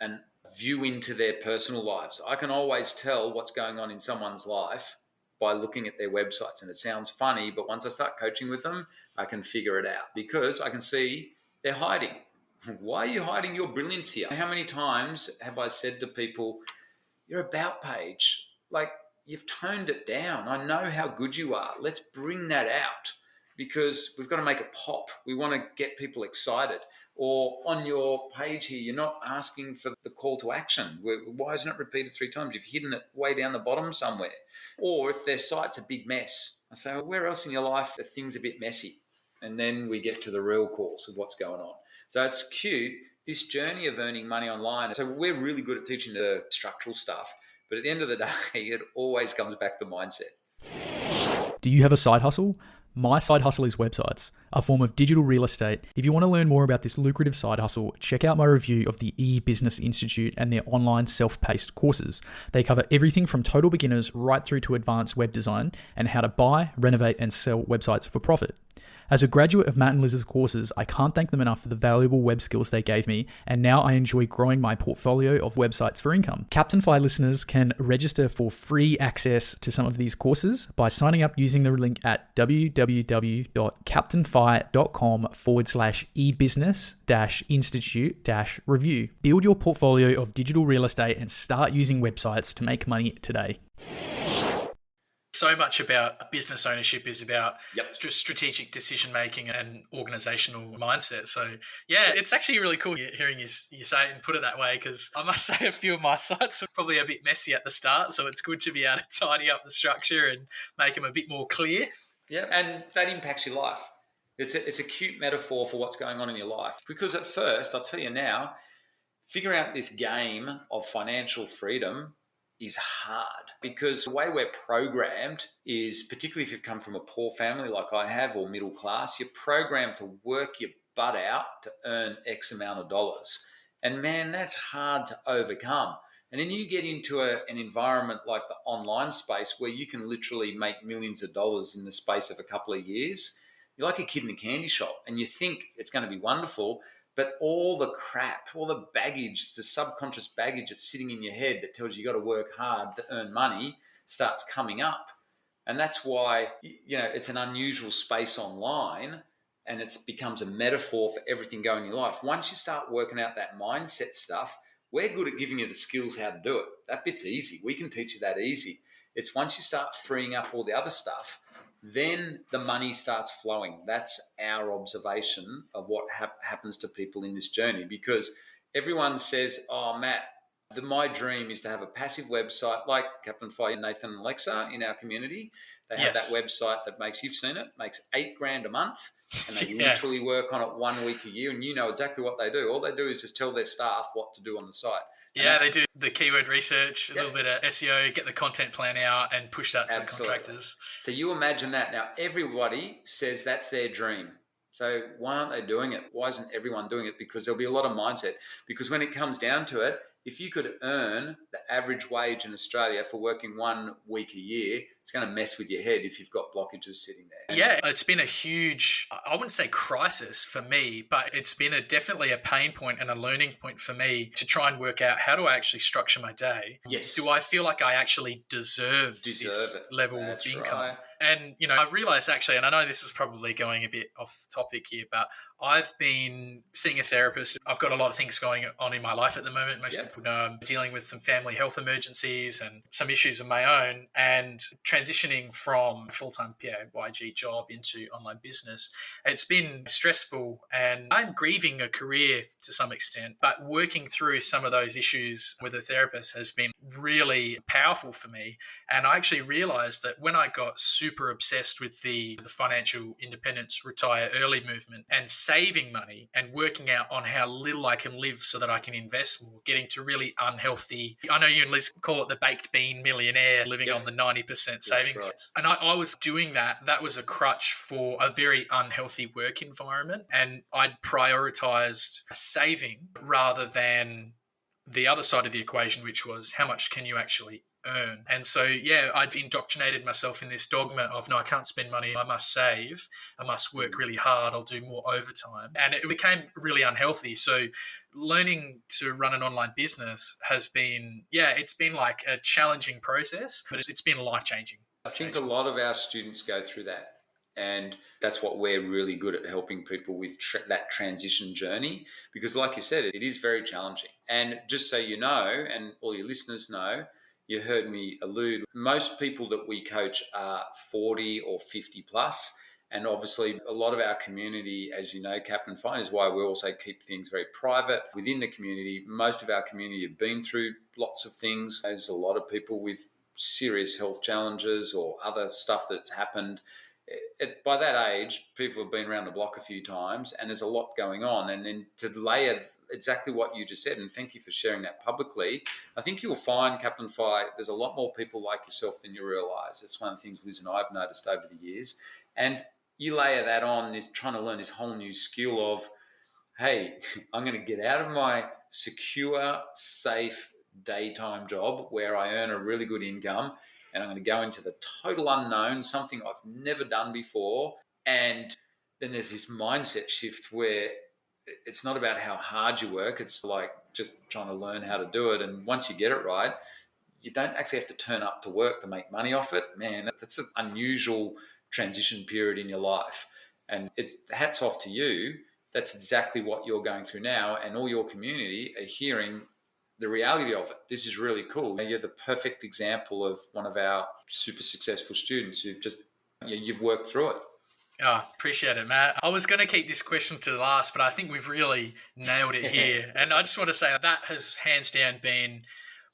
a view into their personal lives. I can always tell what's going on in someone's life by looking at their websites. And it sounds funny, but once I start coaching with them, I can figure it out because I can see they're hiding. Why are you hiding your brilliance here? How many times have I said to people, your about page, like, you've toned it down. I know how good you are. Let's bring that out. because we've got to make it pop. We want to get people excited. Or on your page here, you're not asking for the call to action. Why isn't it repeated 3 times? You've hidden it way down the bottom somewhere. Or if their site's a big mess, I say, well, where else in your life are things a bit messy? And then we get to the real cause of what's going on. So it's cute, this journey of earning money online. So we're really good at teaching the structural stuff. But at the end of the day, it always comes back to mindset. Do you have a side hustle? My side hustle is websites, a form of digital real estate. If you want to learn more about this lucrative side hustle, check out my review of the eBusiness Institute and their online self-paced courses. They cover everything from total beginners right through to advanced web design and how to buy, renovate, and sell websites for profit. As a graduate of Matt and Liz's courses, I can't thank them enough for the valuable web skills they gave me, and now I enjoy growing my portfolio of websites for income. Captain Fi listeners can register for free access to some of these courses by signing up using the link at www.captainfi.com/ebusiness-institute-review. Build your portfolio of digital real estate and start using websites to make money today. So much about business ownership is about just strategic decision making and organizational mindset. So yeah, it's actually really cool hearing you say it and put it that way, because I must say a few of my sites are probably a bit messy at the start. So it's good to be able to tidy up the structure and make them a bit more clear. Yeah, and that impacts your life. It's a cute metaphor for what's going on in your life. Because at first, I'll tell you now, figuring out this game of financial freedom is hard, because the way we're programmed is, particularly if you've come from a poor family like I have, or middle class, you're programmed to work your butt out to earn X amount of dollars. And man, that's hard to overcome. And then you get into an environment like the online space where you can literally make millions of dollars in the space of a couple of years. You're like a kid in a candy shop, and you think it's going to be wonderful. But all the crap, all the baggage, the subconscious baggage that's sitting in your head that tells you got to work hard to earn money starts coming up. And that's why, it's an unusual space online, and it becomes a metaphor for everything going in your life. Once you start working out that mindset stuff, we're good at giving you the skills how to do it. That bit's easy. We can teach you that easy. It's once you start freeing up all the other stuff, then the money starts flowing. That's our observation of what happens to people in this journey, because everyone says, oh, Matt, my dream is to have a passive website like Captain Fi, Nathan and Alexa in our community. They have that website that you've seen it, makes $8,000 a month, and they literally work on it 1 week a year, and you know exactly what they do. All they do is just tell their staff what to do on the site. Yeah, they do the keyword research, a little bit of SEO, get the content plan out and push that to the contractors. So you imagine that. Now, everybody says that's their dream. So why aren't they doing it? Why isn't everyone doing it? Because there'll be a lot of mindset. Because when it comes down to it, if you could earn the average wage in Australia for working 1 week a year, it's going to mess with your head if you've got blockages sitting there. Yeah, it's been a huge, I wouldn't say crisis for me, but it's been definitely a pain point and a learning point for me to try and work out, how do I actually structure my day? Yes. Do I feel like I actually deserve this level of income? Right. And, I realize actually, and I know this is probably going a bit off topic here, but I've been seeing a therapist. I've got a lot of things going on in my life at the moment. Most people know I'm dealing with some family health emergencies and some issues of my own, and transitioning from full-time PAYG job into online business. It's been stressful, and I'm grieving a career to some extent, but working through some of those issues with a therapist has been really powerful for me. And I actually realized that when I got super obsessed with the financial independence, retire early movement and saving money and working out on how little I can live so that I can invest more, getting to really unhealthy, I know you and Liz call it the baked bean millionaire, living on the 90% savings. Right. And I was doing that. That was a crutch for a very unhealthy work environment. And I'd prioritized saving rather than the other side of the equation, which was how much can you actually earn. And so, I'd indoctrinated myself in this dogma of, no, I can't spend money. I must save. I must work really hard. I'll do more overtime. And it became really unhealthy. So learning to run an online business has been, it's been like a challenging process, but it's been life-changing. I think a lot of our students go through that. And that's what we're really good at, helping people with that transition journey. Because like you said, it is very challenging. And just so you know, and all your listeners know, you heard me allude, most people that we coach are 40 or 50 plus, And obviously, a lot of our community, as you know, Captain Fine, is why we also keep things very private within the community. Most of our community have been through lots of things. There's a lot of people with serious health challenges or other stuff that's happened. By that age, people have been around the block a few times and there's a lot going on. And then to layer exactly what you just said, and thank you for sharing that publicly, I think you'll find, Captain Fi, there's a lot more people like yourself than you realise. It's one of the things Liz and I have noticed over the years. And you layer that on, is trying to learn this whole new skill of, hey, I'm going to get out of my secure, safe daytime job where I earn a really good income, and I'm going to go into the total unknown, something I've never done before. And then there's this mindset shift where it's not about how hard you work. It's like just trying to learn how to do it. And once you get it right, you don't actually have to turn up to work to make money off it. Man, that's an unusual transition period in your life. And it's hats off to you. That's exactly what you're going through now. And all your community are hearing the reality of it. This is really cool. You're the perfect example of one of our super successful students who've just, you've worked through it. Oh, appreciate it, Matt. I was going to keep this question to the last, but I think we've really nailed it here. And I just want to say that has hands down been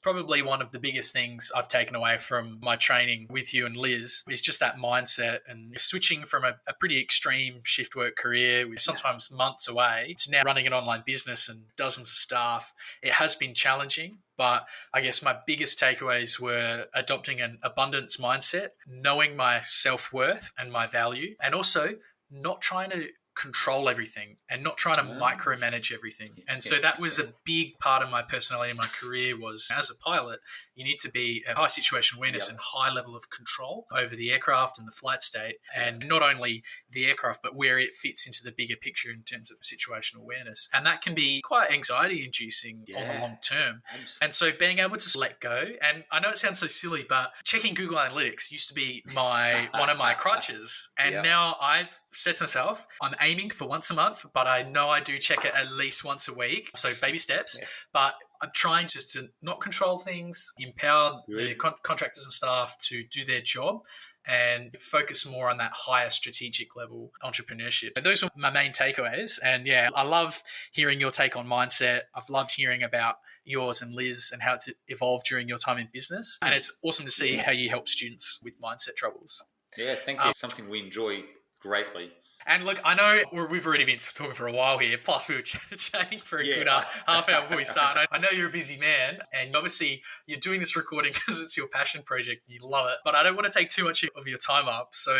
probably one of the biggest things I've taken away from my training with you and Liz is just that mindset and switching from a pretty extreme shift work career, sometimes months away, to now running an online business and dozens of staff. It has been challenging, but I guess my biggest takeaways were adopting an abundance mindset, knowing my self-worth and my value, and also not trying to control everything and not trying to micromanage everything. And so that was a big part of my personality in my career was, as a pilot, you need to be a high situation awareness and high level of control over the aircraft and the flight state, and not only the aircraft, but where it fits into the bigger picture in terms of situational awareness. And that can be quite anxiety inducing on the long term. And so being able to let go, and I know it sounds so silly, but checking Google Analytics used to be one of my crutches. And now I've said to myself, I'm aiming for once a month, but I know I do check it at least once a week. So baby steps, but I'm trying just to not control things, empower the contractors and staff to do their job and focus more on that higher strategic level entrepreneurship. And those are my main takeaways. And yeah, I love hearing your take on mindset. I've loved hearing about yours and Liz and how it's evolved during your time in business. And it's awesome to see how you help students with mindset troubles. Yeah, thank you. Something we enjoy greatly. And look, I know we've already been talking for a while here, plus we were chatting for a good half hour before we start. I know you're a busy man, and obviously you're doing this recording because it's your passion project and you love it. But I don't want to take too much of your time up. So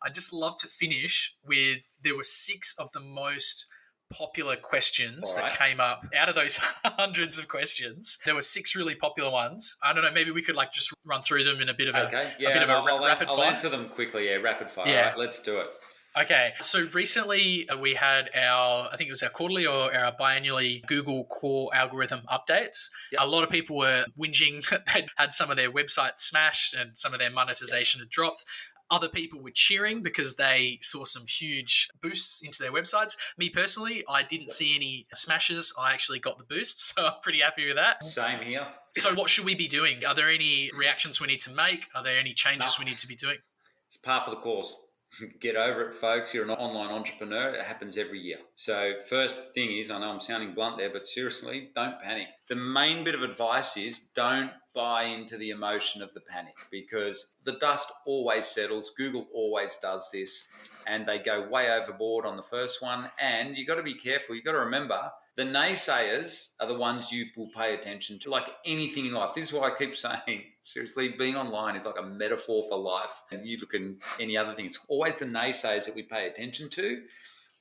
I just love to finish with, there were 6 of the most popular questions that came up out of those hundreds of questions. There were 6 really popular ones. I don't know, maybe we could just run through them in a bit of a rapid fire. I'll answer them quickly. Yeah, rapid fire. Yeah. All right, let's do it. Okay, so recently we had I think it was our quarterly or our biannually Google core algorithm updates. Yep. A lot of people were whinging that they'd had some of their websites smashed and some of their monetization had dropped. Other people were cheering because they saw some huge boosts into their websites. Me personally, I didn't see any smashes. I actually got the boosts, so I'm pretty happy with that. Same here. So what should we be doing? Are there any reactions we need to make? Are there any changes we need to be doing? It's par for the course. Get over it, folks. You're an online entrepreneur. It happens every year. So first thing is, I know I'm sounding blunt there, but seriously, don't panic. The main bit of advice is don't buy into the emotion of the panic, because the dust always settles. Google always does this, and they go way overboard on the first one. And you got to be careful. You got to remember, the naysayers are the ones you will pay attention to, like anything in life. This is why I keep saying, seriously, being online is like a metaphor for life. And you look at any other thing, it's always the naysayers that we pay attention to.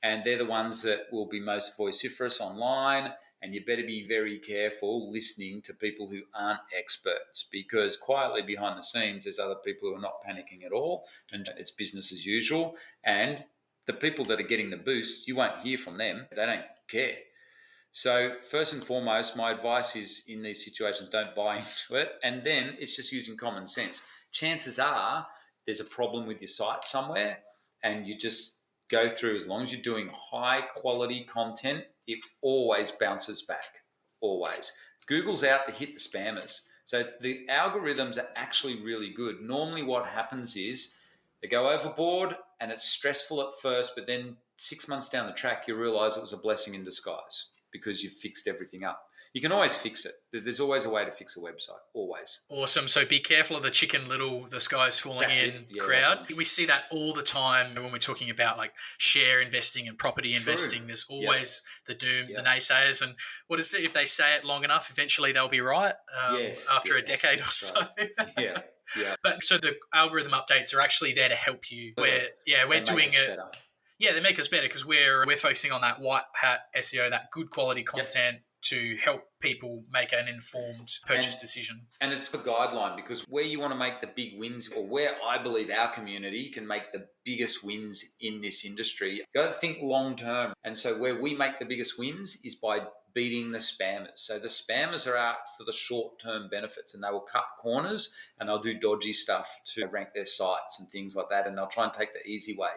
And they're the ones that will be most vociferous online. And you better be very careful listening to people who aren't experts, because quietly behind the scenes, there's other people who are not panicking at all. And it's business as usual. And the people that are getting the boost, you won't hear from them. They don't care. So first and foremost, my advice is, in these situations, don't buy into it. And then it's just using common sense. Chances are there's a problem with your site somewhere, and you just go through, as long as you're doing high quality content, it always bounces back, always. Google's out to hit the spammers. So the algorithms are actually really good. Normally what happens is They go overboard and it's stressful at first, but then 6 months down the track, you realize it was a blessing in disguise because you've fixed everything up. You can always fix it. There's always a way to fix a website, always. Awesome. So be careful of the Chicken Little, the sky's falling That's in it. Yeah, crowd. We see that all the time when we're talking about like share investing and property True. investing. There's always the doom, Yep. the naysayers. And what is it? If they say it long enough, eventually they'll be right after a decade or so. Right. Yeah. But so the algorithm updates are actually there to help you. We're doing it. Better. Yeah, they make us better because we're focusing on that white hat SEO, that good quality content to help people make an informed purchase decision. And it's a guideline because where you want to make the big wins, or where I believe our community can make the biggest wins in this industry, you got to think long term. And so where we make the biggest wins is by beating the spammers. So the spammers are out for the short-term benefits, and they will cut corners and they'll do dodgy stuff to rank their sites and things like that, and they'll try and take the easy way.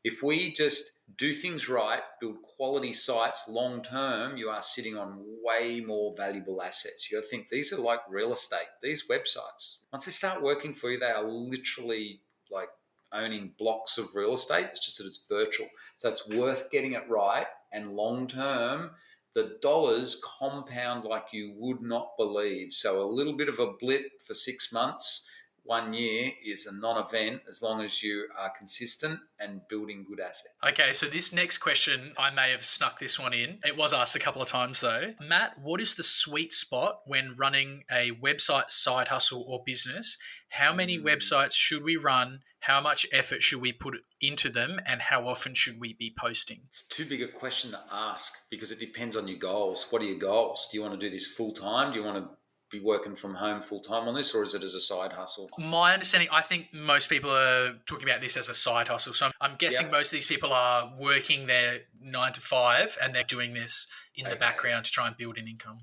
If we just do things right, build quality sites long term, you are sitting on way more valuable assets. You got to think these are like real estate. These websites, once they start working for you, they are literally like owning blocks of real estate. It's just that it's virtual. So it's worth getting it right. And long term, the dollars compound like you would not believe. So a little bit of a blip for 6 months, 1 year is a non-event as long as you are consistent and building good assets. Okay, so this next question, I may have snuck this one in. It was asked a couple of times though. Matt, what is the sweet spot when running a website side hustle or business? How many websites should we run? How much effort should we put into them? And how often should we be posting? It's too big a question to ask because it depends on your goals. What are your goals? Do you want to do this full time? Do you want to be working from home full time on this, or is it as a side hustle? My understanding, I think most people are talking about this as a side hustle. So I'm guessing most of these people are working their 9 to 5 and they're doing this in the background to try and build an income.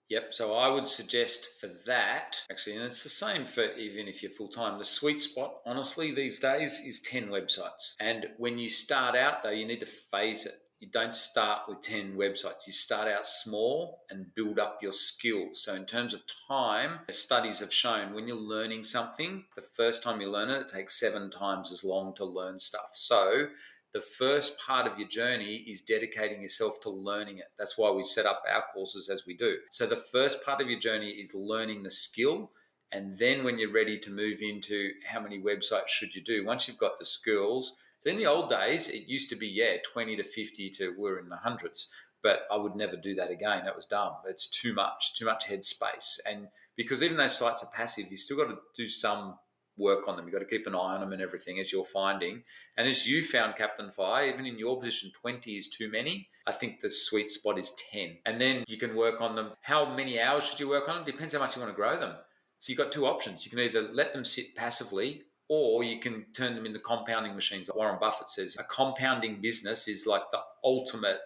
Yep. So I would suggest for that, actually, and it's the same for even if you're full time, the sweet spot, honestly, these days is 10 websites. And when you start out, though, you need to phase it. You don't start with 10 websites. You start out small and build up your skills. So in terms of time, studies have shown when you're learning something, the first time you learn it, it takes 7 times as long to learn stuff. So the first part of your journey is dedicating yourself to learning it. That's why we set up our courses as we do. So the first part of your journey is learning the skill. And then when you're ready to move into how many websites should you do, once you've got the skills. So in the old days, it used to be, 20 to 50 to we're in the hundreds. But I would never do that again. That was dumb. It's too much headspace. And because even those sites are passive, you still got to do some work on them. You've got to keep an eye on them and everything, as you're finding. And as you found, Captain Fi, even in your position, 20 is too many. I think the sweet spot is 10. And then you can work on them. How many hours should you work on them? Depends how much you want to grow them. So you've got 2 options. You can either let them sit passively, or you can turn them into compounding machines. Like Warren Buffett says, a compounding business is like the ultimate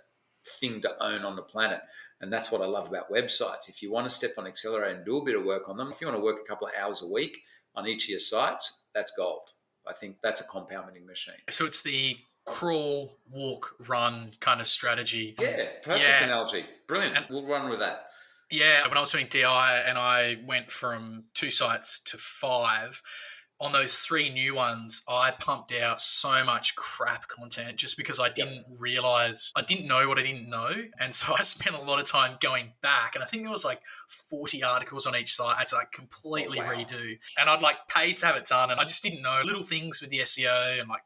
thing to own on the planet. And that's what I love about websites. If you want to step on Accelerator and do a bit of work on them, if you want to work a couple of hours a week on each of your sites, that's gold. I think that's a compounding machine. So it's the crawl, walk, run kind of strategy. Yeah, perfect analogy. Brilliant. And we'll run with that. Yeah, when I was doing DI and I went from 2 sites to 5, on those 3 new ones, I pumped out so much crap content just because I didn't realize, I didn't know what I didn't know. And so I spent a lot of time going back. And I think there was like 40 articles on each site I had to like completely redo. And I'd like paid to have it done. And I just didn't know little things with the SEO and like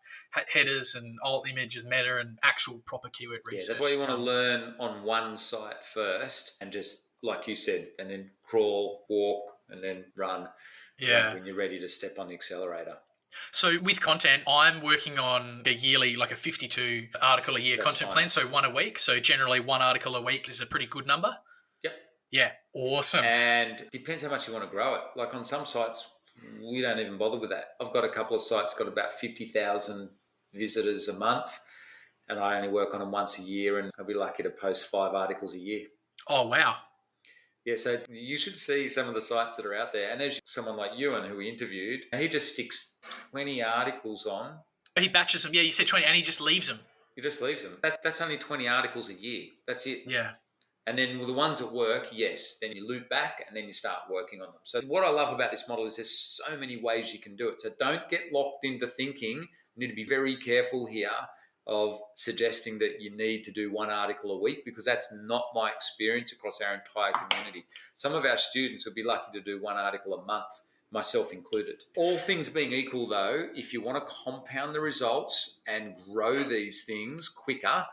headers and alt images, meta and actual proper keyword research. That's why you want to learn on one site first and just, like you said, and then crawl, walk, and then run. Yeah. When you're ready to step on the accelerator. So with content, I'm working on a yearly, like a 52 article a year content plan. So 1 a week. So generally 1 article a week is a pretty good number. Yep. Yeah. Awesome. And it depends how much you want to grow it. Like on some sites, we don't even bother with that. I've got a couple of sites got about 50,000 visitors a month, and I only work on them once a year, and I'll be lucky to post 5 articles a year. Oh, wow. Yeah, so you should see some of the sites that are out there. And as someone like Ewan, who we interviewed, he just sticks 20 articles on. He batches them. Yeah, you said 20, and he just leaves them. He just leaves them. That's only 20 articles a year. That's it. Yeah. And then the ones that work, yes, then you loop back and then you start working on them. So what I love about this model is there's so many ways you can do it. So don't get locked into thinking. You need to be very careful here of suggesting that you need to do one article a week, because that's not my experience across our entire community. Some of our students would be lucky to do one article a month, myself included. All things being equal, though, if you want to compound the results and grow these things quicker,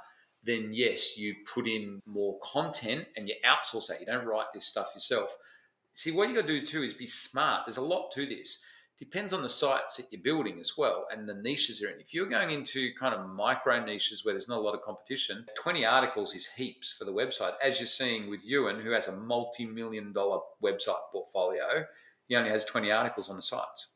then yes, you put in more content and you outsource that. You don't write this stuff yourself. See, what you got to do too is be smart. There's a lot to this. Depends on the sites that you're building as well and the niches you're in. If you're going into kind of micro niches where there's not a lot of competition, 20 articles is heaps for the website. As you're seeing with Ewan, who has a multi-million-dollar website portfolio, he only has 20 articles on the sites.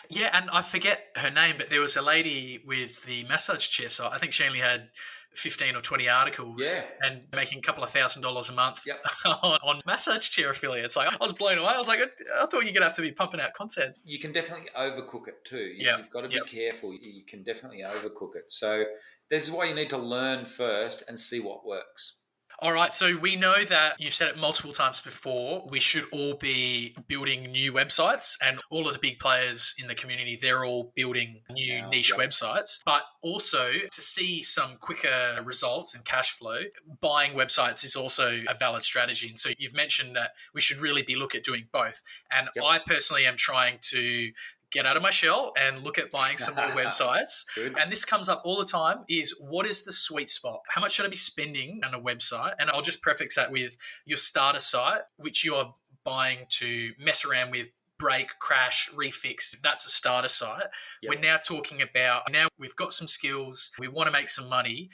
Yeah, and I forget her name, but there was a lady with the massage chair site. I think she only had 15 or 20 articles and making a couple of $1,000s a month on massage chair affiliates. Like, I was blown away. I was like, I thought you're going to have to be pumping out content. You can definitely overcook it too. You've got to be careful. You can definitely overcook it. So this is why you need to learn first and see what works. All right, so we know that you've said it multiple times before, we should all be building new websites, and all of the big players in the community, they're all building new niche websites. But also, to see some quicker results and cash flow, buying websites is also a valid strategy. And so you've mentioned that we should really be looking at doing both. And I personally am trying to get out of my shell and look at buying some more websites. Good. And this comes up all the time, is what is the sweet spot? How much should I be spending on a website? And I'll just prefix that with your starter site, which you're buying to mess around with, break, crash, refix. That's a starter site. We're now talking about, now we've got some skills, we want to make some money.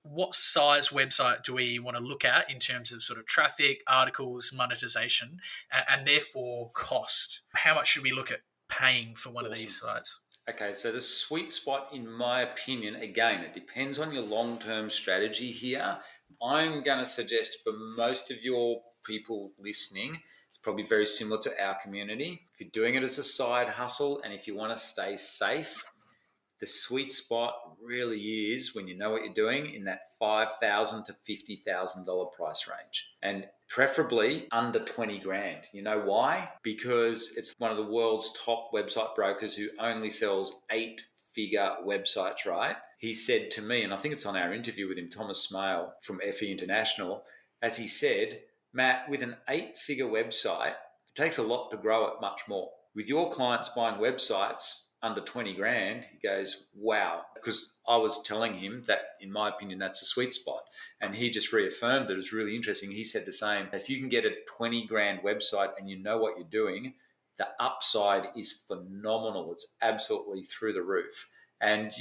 What size website do we want to look at in terms of sort of traffic, articles, monetization, and therefore cost? How much should we look at paying for one of these sites? Okay, so the sweet spot, in my opinion, again, it depends on your long-term strategy here. I'm going to suggest for most of your people listening, it's probably very similar to our community. If you're doing it as a side hustle and if you want to stay safe, the sweet spot really is, when you know what you're doing, in that $5,000 to $50,000 price range, and preferably under 20 grand. You know why? Because it's one of the world's top website brokers who only sells 8-figure websites, right? He said to me, and I think it's on our interview with him, Thomas Smale from FE International, as he said, Matt, with an 8-figure website, it takes a lot to grow it much more. With your clients buying websites under 20 grand, he goes, wow. Because I was telling him that, in my opinion, that's a sweet spot. And he just reaffirmed that. It was really interesting. He said the same. If you can get a 20 grand website and you know what you're doing, the upside is phenomenal. It's absolutely through the roof. And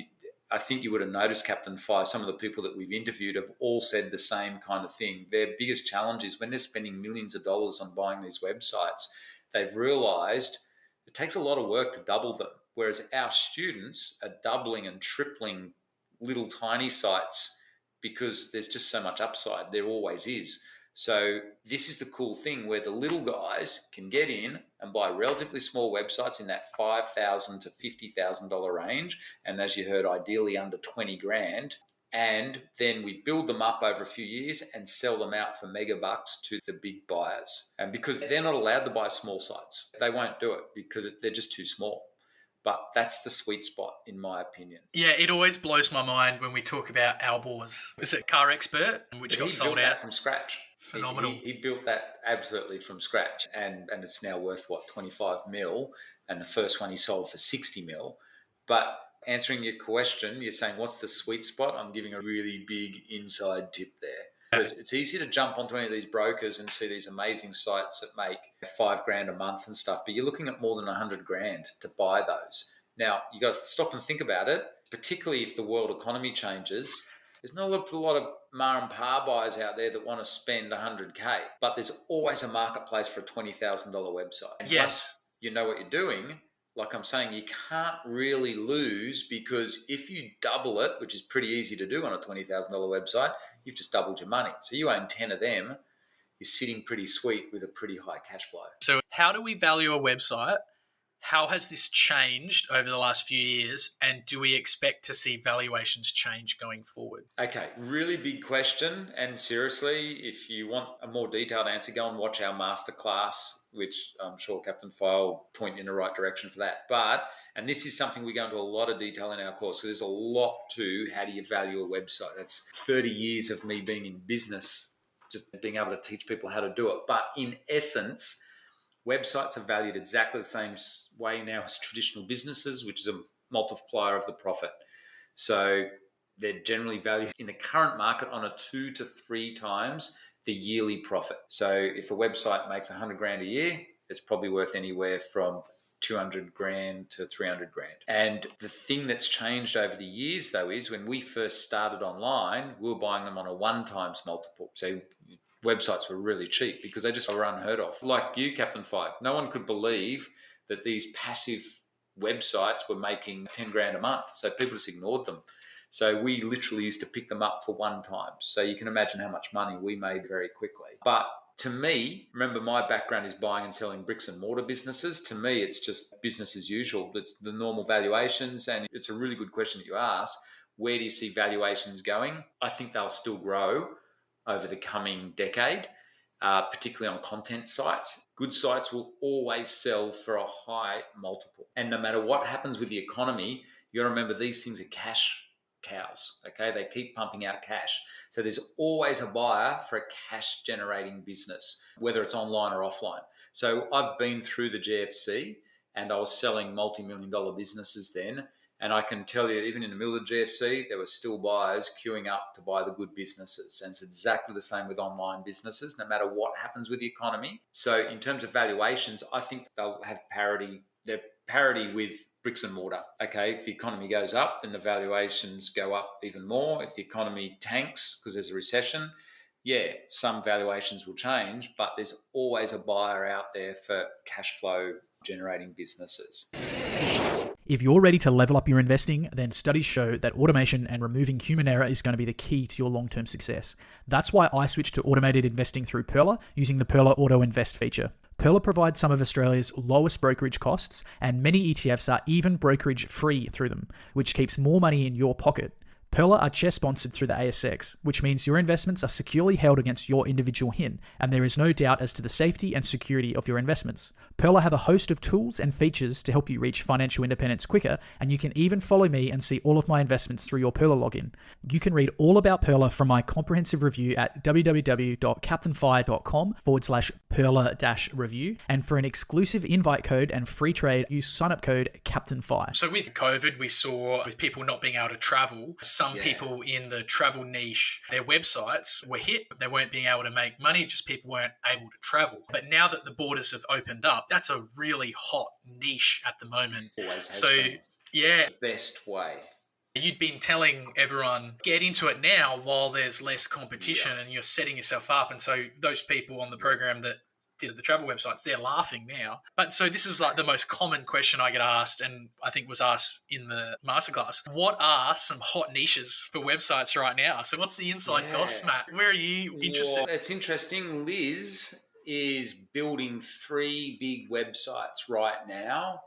I think you would have noticed, Captain Fire, some of the people that we've interviewed have all said the same kind of thing. Their biggest challenge is when they're spending millions of dollars on buying these websites, they've realized it takes a lot of work to double them. Whereas our students are doubling and tripling little tiny sites because there's just so much upside. There always is. So this is the cool thing, where the little guys can get in and buy relatively small websites in that $5,000 to $50,000 range. And as you heard, ideally under 20 grand. And then we build them up over a few years and sell them out for mega bucks to the big buyers. And because they're not allowed to buy small sites, they won't do it because they're just too small. But that's the sweet spot, in my opinion. Yeah, it always blows my mind when we talk about Albors. Is it Car Expert, which got sold out from scratch? Phenomenal. He built that absolutely from scratch, and it's now worth, 25 mil, and the first one he sold for 60 mil. But answering your question, you're saying, what's the sweet spot? I'm giving a really big inside tip there. Because it's easy to jump onto any of these brokers and see these amazing sites that make $5 grand a month and stuff, but you're looking at more than 100 grand to buy those. Now, you got to stop and think about it, particularly if the world economy changes. There's not a lot of ma and pa buyers out there that want to spend 100K, but there's always a marketplace for a $20,000 website. And yes. You know what you're doing. Like I'm saying, you can't really lose, because if you double it, which is pretty easy to do on a $20,000 website, you've just doubled your money. So you own 10 of them, you're sitting pretty sweet with a pretty high cash flow. So how do we value a website How has this changed over the last few years, and do we expect to see valuations change going forward? Okay, really big question. And seriously, if you want a more detailed answer, go and watch our masterclass, which I'm sure Captain File will point you in the right direction for that. And this is something we go into a lot of detail in our course, because there's a lot to how do you value a website. That's 30 years of me being in business, just being able to teach people how to do it. But in essence, websites are valued exactly the same way now as traditional businesses, which is a multiplier of the profit. So they're generally valued in the current market on a 2 to 3 times the yearly profit. So if a website makes 100 grand a year, it's probably worth anywhere from 200 grand to 300 grand. And the thing that's changed over the years, though, is when we first started online, we were buying them on a 1 times multiple. So websites were really cheap because they just were unheard of. Like you, Captain Five, no one could believe that these passive websites were making 10 grand a month. So people just ignored them. So we literally used to pick them up for 1 time. So you can imagine how much money we made very quickly. But to me, remember my background is buying and selling bricks and mortar businesses. To me, it's just business as usual. It's the normal valuations. And it's a really good question that you ask. Where do you see valuations going? I think they'll still grow over the coming decade, particularly on content sites. Good sites will always sell for a high multiple. And no matter what happens with the economy, you got to remember these things are cash cows, okay? They keep pumping out cash. So there's always a buyer for a cash generating business, whether it's online or offline. So I've been through the GFC and I was selling multi-million dollar businesses then. And I can tell you, even in the middle of the GFC, there were still buyers queuing up to buy the good businesses. And it's exactly the same with online businesses, no matter what happens with the economy. So in terms of valuations, I think they'll have parity. They're parity with bricks and mortar. Okay, if the economy goes up, then the valuations go up even more. If the economy tanks because there's a recession, yeah, some valuations will change, but there's always a buyer out there for cash flow generating businesses. If you're ready to level up your investing, then studies show that automation and removing human error is going to be the key to your long-term success. That's why I switched to automated investing through Pearler using the Pearler Auto Invest feature. Pearler provides some of Australia's lowest brokerage costs, and many ETFs are even brokerage free through them, which keeps more money in your pocket. Pearler are chair sponsored through the ASX, which means your investments are securely held against your individual HIN, and there is no doubt as to the safety and security of your investments. Pearler have a host of tools and features to help you reach financial independence quicker, and you can even follow me and see all of my investments through your Pearler login. You can read all about Pearler from my comprehensive review at www.captainfire.com/Pearler-review, and for an exclusive invite code and free trade, use sign-up code CaptainFire. So with COVID, we saw with people not being able to travel, some people in the travel niche, their websites were hit. They weren't being able to make money, just people weren't able to travel. But now that the borders have opened up, that's a really hot niche at the moment. Always has been. Yeah. The best way. You'd been telling everyone, get into it now while there's less competition and you're setting yourself up. And so those people on the program that did the travel websites, they're laughing now. But so this is like the most common question I get asked, and I think was asked in the masterclass. What are some hot niches for websites right now? So what's the inside goss, Matt? Where are you interested? Well, it's interesting. Liz is building 3 big websites right now,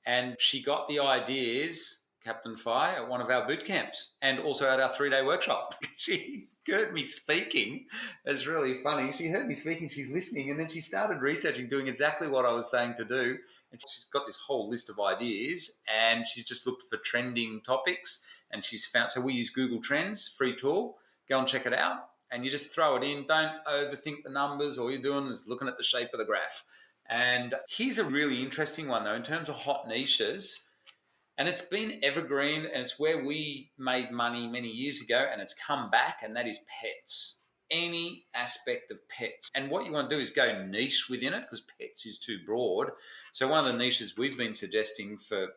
and she got the ideas, Captain Fi, at one of our boot camps and also at our 3-day workshop. She heard me speaking. It's really funny. She heard me speaking, she's listening, and then she started researching, doing exactly what I was saying to do. And she's got this whole list of ideas, and she's just looked for trending topics, and she's found, so we use Google Trends, free tool. Go and check it out, and you just throw it in. Don't overthink the numbers. All you're doing is looking at the shape of the graph. And here's a really interesting one, though, in terms of hot niches. And it's been evergreen, and it's where we made money many years ago, and it's come back, and that is pets. Any aspect of pets. And what you want to do is go niche within it, because pets is too broad. So one of the niches we've been suggesting for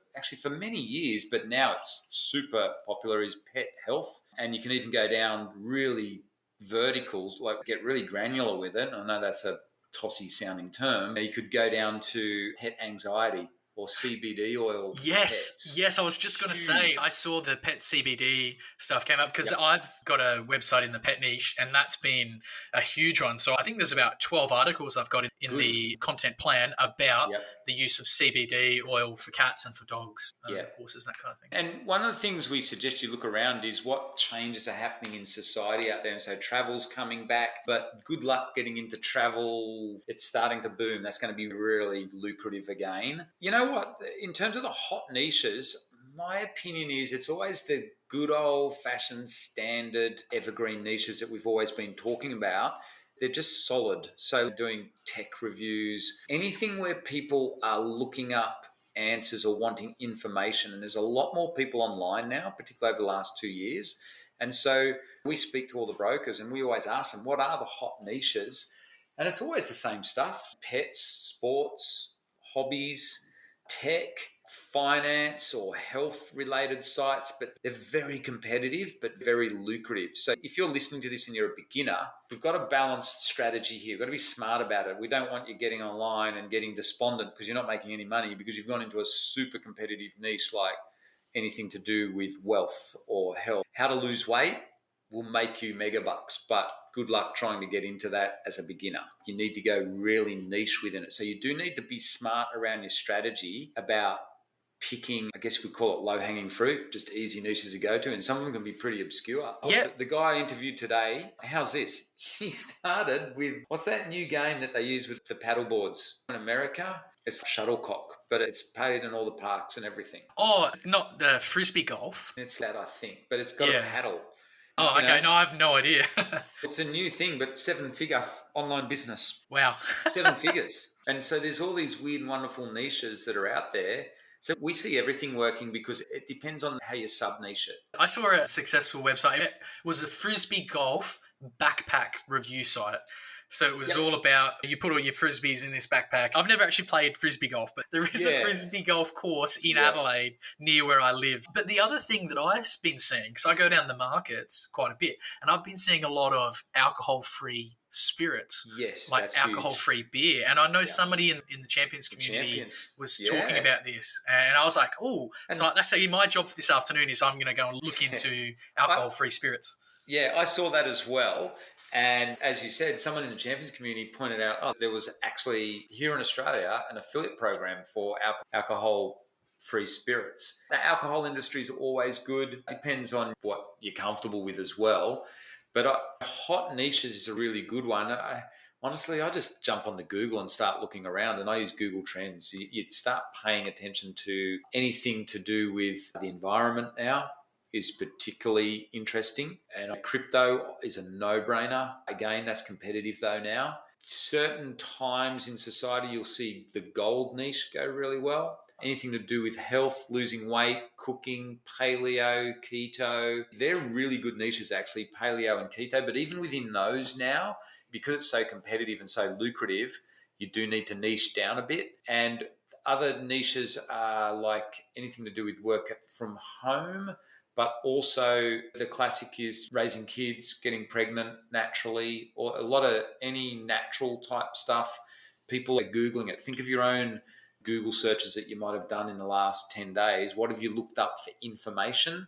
many years, but now it's super popular, is pet health. And you can even go down really verticals, like get really granular with it. I know that's a tossy sounding term. You could go down to pet anxiety. or CBD oil for Yes, pets. yes. I was just going to say, Huge. I saw the pet CBD stuff came up because Yep. I've got a website in the pet niche, and that's been a huge one. So I think there's about 12 articles I've got in Good. the content plan about Yep. the use of CBD oil for cats and for dogs, Yep. horses, that kind of thing. And one of the things we suggest you look around is what changes are happening in society out there. And so travel's coming back, but good luck getting into travel. It's starting to boom. That's going to be really lucrative again. You know what? In terms of the hot niches, my opinion is it's always the good old fashioned standard evergreen niches that we've always been talking about. They're just solid. So doing tech reviews, anything where people are looking up answers or wanting information. And there's a lot more people online now, particularly over the last 2 years. And so we speak to all the brokers and we always ask them, what are the hot niches? And it's always the same stuff: pets, sports, hobbies, tech, finance, or health related sites. But they're very competitive, but very lucrative. So if you're listening to this and you're a beginner, we've got a balanced strategy here. We've got to be smart about it. We don't want you getting online and getting despondent because you're not making any money because you've gone into a super competitive niche like anything to do with wealth or health. How to lose weight will make you mega bucks, but good luck trying to get into that as a beginner. You need to go really niche within it. So you do need to be smart around your strategy about picking, I guess we call it low-hanging fruit, just easy niches to go to, and some of them can be pretty obscure. Yeah. The guy I interviewed today, how's this? He started with, what's that new game that they use with the paddle boards in America? It's shuttlecock, but it's played in all the parks and everything. Oh, not frisbee golf. It's that, I think, but it's got Yeah. a paddle. Oh, You okay. know? No, I have no idea. It's a new thing, but 7-figure online business. Wow. 7 figures. And so there's all these weird, wonderful niches that are out there. So we see everything working because it depends on how you sub-niche it. I saw a successful website. It was a frisbee golf backpack review site. So it was all about, you put all your frisbees in this backpack. I've never actually played frisbee golf, but there is a frisbee golf course in Adelaide near where I live. But the other thing that I've been seeing, because I go down the markets quite a bit, and I've been seeing a lot of alcohol-free spirits. Yes, like that's alcohol-free beer. And I know somebody in the Champions community was talking about this. And I was like, oh, so that's actually my job for this afternoon is I'm going to go and look into alcohol-free spirits. Yeah, I saw that as well. And as you said, someone in the Champions community pointed out, there was actually here in Australia an affiliate program for alcohol-free spirits. The alcohol industry is always good. Depends on what you're comfortable with as well. But hot niches is a really good one. Honestly, I just jump on the Google and start looking around, and I use Google Trends. You'd start paying attention to anything to do with the environment now is particularly interesting. And crypto is a no-brainer. Again, that's competitive though now. Certain times in society, you'll see the gold niche go really well. Anything to do with health, losing weight, cooking, paleo, keto. They're really good niches, actually, paleo and keto. But even within those now, because it's so competitive and so lucrative, you do need to niche down a bit. And other niches are like anything to do with work from home, but also the classic is raising kids, getting pregnant naturally, or a lot of any natural type stuff. People are Googling it. Think of your own Google searches that you might have done in the last 10 days. What have you looked up for information?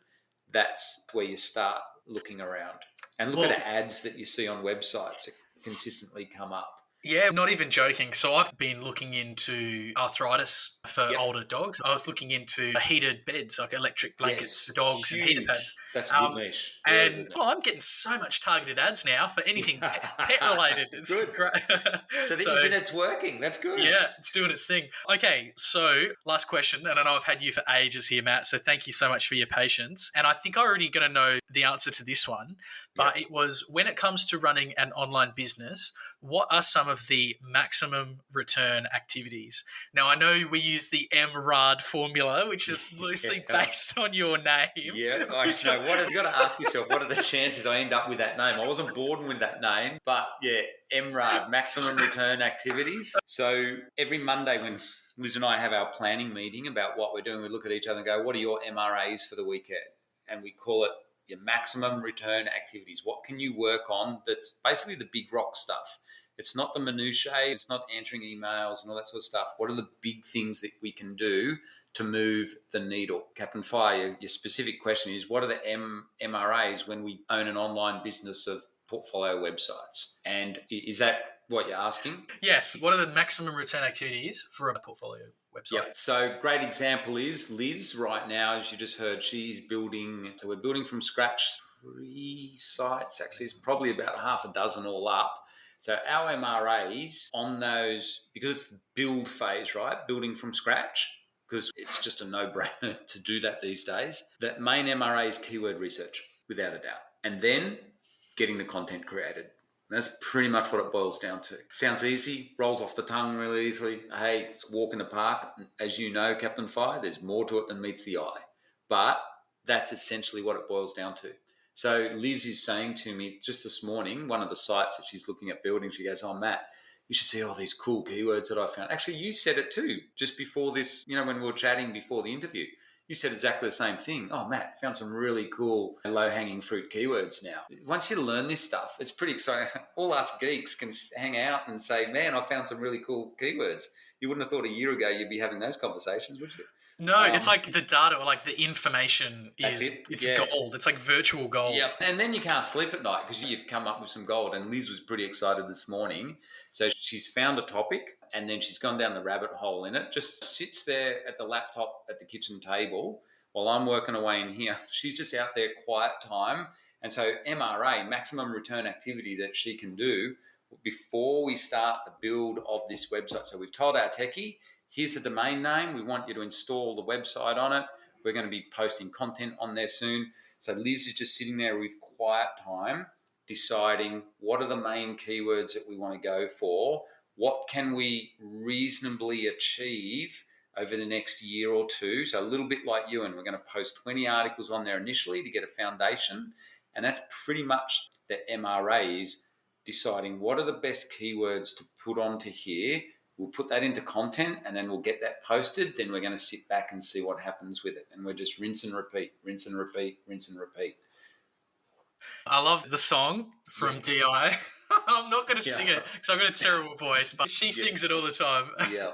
That's where you start looking around. And look at ads that you see on websites that consistently come up. Yeah, not even joking. So I've been looking into arthritis for older dogs. I was looking into heated beds, like electric blankets for dogs and heater pads. That's a good niche. And I'm getting so much targeted ads now for anything pet related. It's good. Great. So the internet's working. That's good. Yeah, it's doing its thing. Okay, so last question, and I know I've had you for ages here, Matt, so thank you so much for your patience. And I think I'm already going to know the answer to this one, but it was, when it comes to running an online business, what are some of the maximum return activities? Now, I know we use the Raad formula, which is loosely based on your name. Yeah, I know. You got to ask yourself, what are the chances I end up with that name? I wasn't born with that name, but Raad, maximum return activities. So every Monday when Liz and I have our planning meeting about what we're doing, we look at each other and go, what are your MRAs for the weekend? And we call it your maximum return activities. What can you work on that's basically the big rock stuff? It's not the minutiae. It's not answering emails and all that sort of stuff. What are the big things that we can do to move the needle? Captain Fire, your specific question is, what are the MRAs when we own an online business of portfolio websites? And is that what you're asking? Yes. What are the maximum return activities for a portfolio website? Yep. So great example is Liz right now, as you just heard, she's building. So we're building from scratch 3 sites. Actually, it's probably about half a dozen all up. So our MRAs on those, because it's the build phase, right? Building from scratch, because it's just a no-brainer to do that these days. The main MRA is keyword research, without a doubt. And then getting the content created. That's pretty much what it boils down to. Sounds easy, rolls off the tongue really easily. Hey, it's a walk in the park. As you know, Captain Fire, there's more to it than meets the eye. But that's essentially what it boils down to. So Liz is saying to me just this morning, one of the sites that she's looking at building, she goes, oh, Matt, you should see all these cool keywords that I found. Actually, you said it too, just before this, when we were chatting before the interview. You said exactly the same thing. Oh, Matt, found some really cool low-hanging fruit keywords now. Once you learn this stuff, it's pretty exciting. All us geeks can hang out and say, man, I found some really cool keywords. You wouldn't have thought a year ago you'd be having those conversations, would you? No, it's like the data or like the information it's gold. It's like virtual gold. Yeah, and then you can't sleep at night because you've come up with some gold. And Liz was pretty excited this morning. So she's found a topic and then she's gone down the rabbit hole in it, just sits there at the laptop at the kitchen table while I'm working away in here. She's just out there quiet time. And so MRA, maximum return activity that she can do before we start the build of this website. So we've told our techie, here's the domain name. We want you to install the website on it. We're going to be posting content on there soon. So Liz is just sitting there with quiet time, deciding what are the main keywords that we want to go for, what can we reasonably achieve over the next year or two. So a little bit like you, and we're going to post 20 articles on there initially to get a foundation. And that's pretty much the MRAs, deciding what are the best keywords to put onto here. We'll put that into content and then we'll get that posted. Then we're going to sit back and see what happens with it. And we're just rinse and repeat, rinse and repeat, rinse and repeat. I love the song from DI. I'm not going to sing it because I've got a terrible voice, but she sings it all the time. Yeah.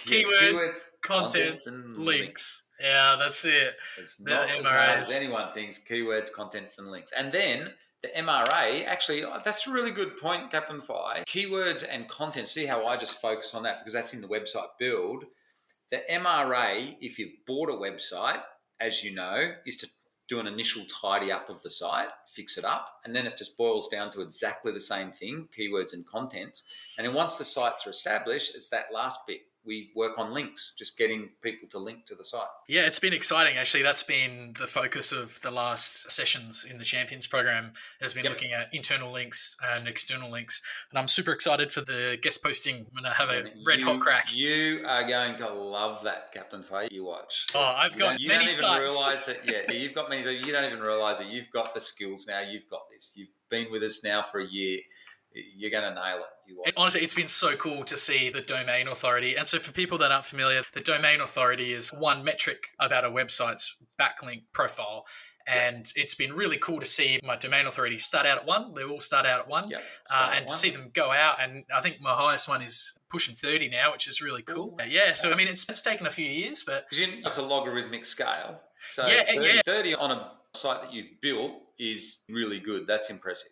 Keywords, content, and links. Yeah, that's it. It's not as hard as anyone thinks. Keywords, contents, and links. And then the MRA, actually, that's a really good point, Captain Fi. Keywords and content, see how I just focus on that because that's in the website build. The MRA, if you've bought a website, as you know, is to do an initial tidy up of the site, fix it up, and then it just boils down to exactly the same thing, keywords and contents. And then once the sites are established, it's that last bit. We work on links, just getting people to link to the site. Yeah, it's been exciting. Actually, that's been the focus of the last sessions in the Champions program, has been looking at internal links and external links. And I'm super excited for the guest posting. I'm going to have a red hot crack. You are going to love that, Captain Faye. You watch. Oh, I've got many sites. You don't even realise that, you've got many. So you don't even realise that you've got the skills now. You've got this. You've been with us now for a year. You're going to nail it. Honestly, it's been so cool to see the domain authority. And so for people that aren't familiar, the domain authority is one metric about a website's backlink profile. And it's been really cool to see my domain authority start out at 1. They all start out at 1. And to see them go out. And I think my highest one is pushing 30 now, which is really cool. Ooh. Yeah, so I mean, it's taken a few years, but... It's a logarithmic scale. So 30 on a site that you've built is really good. That's impressive.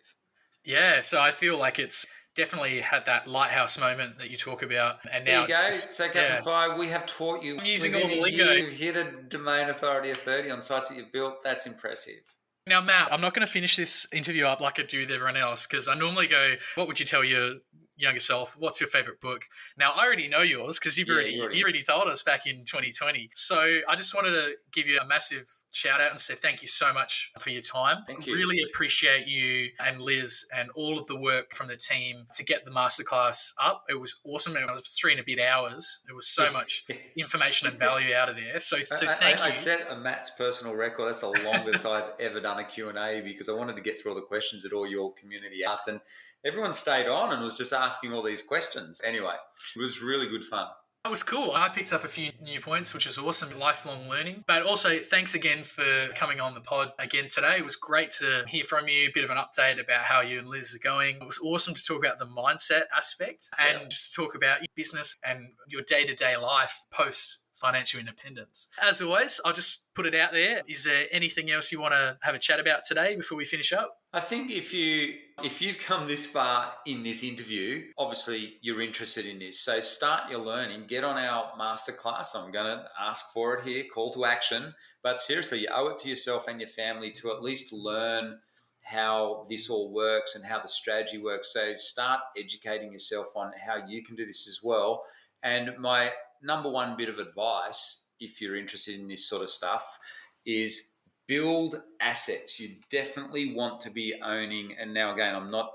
Yeah, so I feel like it's definitely had that lighthouse moment that you talk about. And now there you go. So Captain Fire, we have taught you. I'm using all the lingo. You've hit a domain authority of 30 on sites that you've built. That's impressive. Now, Matt, I'm not going to finish this interview up like I do with everyone else because I normally go, what would you tell your younger self? What's your favorite book? Now, I already know yours because you already told us back in 2020. So I just wanted to give you a massive shout out and say thank you so much for your time. Thank you. Really appreciate you and Liz and all of the work from the team to get the masterclass up. It was awesome. It was 3 and a bit hours. There was so much information and value out of there. So thank you. I set a Matt's personal record. That's the longest I've ever done a Q&A because I wanted to get through all the questions that all your community asked. And everyone stayed on and was just asking all these questions. Anyway, it was really good fun. That was cool. I picked up a few new points, which is awesome. Lifelong learning. But also, thanks again for coming on the pod again today. It was great to hear from you, a bit of an update about how you and Liz are going. It was awesome to talk about the mindset aspect and just to talk about your business and your day-to-day life post financial independence. As always, I'll just put it out there. Is there anything else you want to have a chat about today before we finish up? I think if you've come this far in this interview, obviously you're interested in this. So start your learning, get on our masterclass. I'm going to ask for it here, call to action. But seriously, you owe it to yourself and your family to at least learn how this all works and how the strategy works. So start educating yourself on how you can do this as well. And my number one bit of advice, if you're interested in this sort of stuff, is build assets. You definitely want to be owning, and now again, I'm not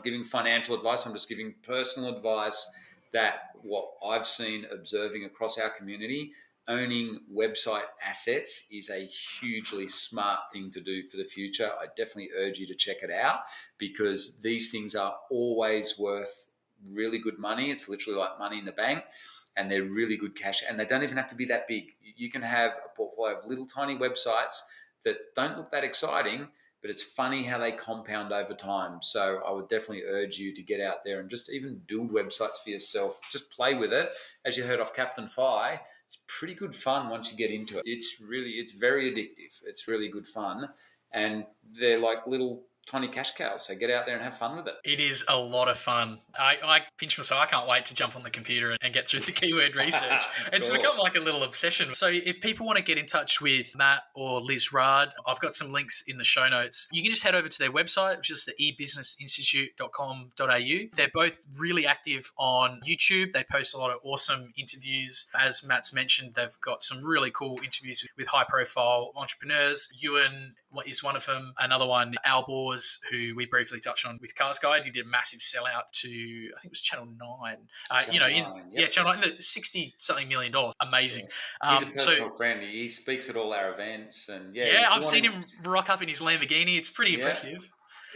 giving financial advice, I'm just giving personal advice that what I've seen observing across our community, owning website assets is a hugely smart thing to do for the future. I definitely urge you to check it out because these things are always worth really good money. It's literally like money in the bank. And they're really good cash, and they don't even have to be that big. You can have a portfolio of little tiny websites that don't look that exciting, but it's funny how they compound over time. So I would definitely urge you to get out there and just even build websites for yourself. Just play with it. As you heard off Captain Fi, it's pretty good fun once you get into it. It's very addictive. It's really good fun. And they're like little tiny cash cows. So get out there and have fun with it. It is a lot of fun. I pinch myself. I can't wait to jump on the computer and get through the keyword research. It's become like a little obsession. So if people want to get in touch with Matt or Liz Raad, I've got some links in the show notes. You can just head over to their website, which is the ebusinessinstitute.com.au. They're both really active on YouTube. They post a lot of awesome interviews. As Matt's mentioned, they've got some really cool interviews with high-profile entrepreneurs. Ewan is one of them. Another one, Al Bors, who we briefly touched on with Cars Guide. He did a massive sellout to, I think it was Channel 9. Channel 9, the $60-something million. Amazing. Yeah. He's a personal friend. He speaks at all our events. And I've seen him rock up in his Lamborghini. It's pretty impressive.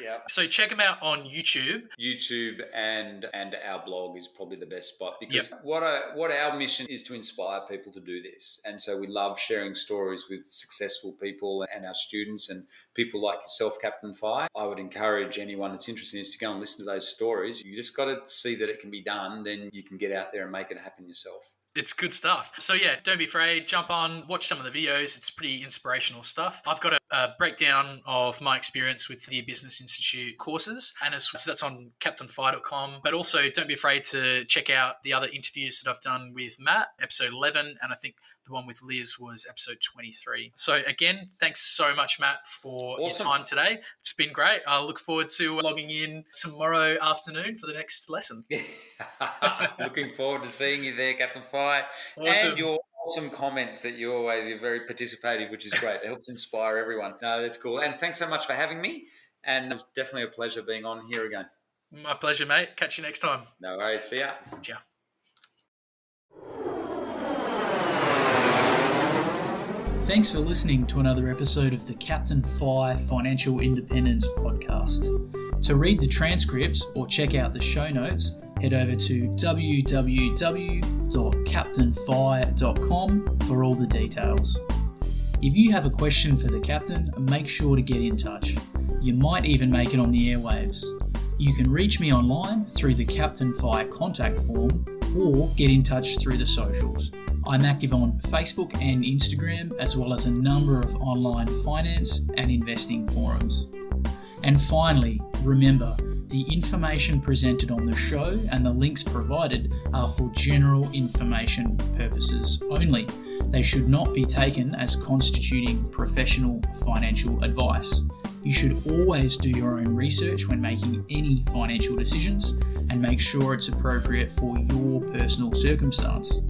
Yeah. So check them out on YouTube. YouTube and our blog is probably the best spot because what our mission is to inspire people to do this. And so we love sharing stories with successful people and our students and people like yourself, Captain Fi. I would encourage anyone that's interested in this to go and listen to those stories. You just got to see that it can be done. Then you can get out there and make it happen yourself. It's good stuff. So don't be afraid. Jump on, watch some of the videos. It's pretty inspirational stuff. I've got a breakdown of my experience with the eBusiness Institute courses, and so that's on captainfi.com. But also, don't be afraid to check out the other interviews that I've done with Matt, episode 11, and I think the one with Liz was episode 23. So again, thanks so much, Matt, for your time today. It's been great. I look forward to logging in tomorrow afternoon for the next lesson. Looking forward to seeing you there, Captain Fi. Awesome. And your awesome comments that you're very participative, which is great. It helps inspire everyone. No, that's cool. And thanks so much for having me. And it's definitely a pleasure being on here again. My pleasure, mate. Catch you next time. No worries. See ya. Ciao. Thanks for listening to another episode of the Captain Fi Financial Independence Podcast. To read the transcripts or check out the show notes, head over to www.captainfi.com for all the details. If you have a question for the captain, make sure to get in touch. You might even make it on the airwaves. You can reach me online through the Captain Fi contact form or get in touch through the socials. I'm active on Facebook and Instagram, as well as a number of online finance and investing forums. And finally, remember, the information presented on the show and the links provided are for general information purposes only. They should not be taken as constituting professional financial advice. You should always do your own research when making any financial decisions and make sure it's appropriate for your personal circumstance.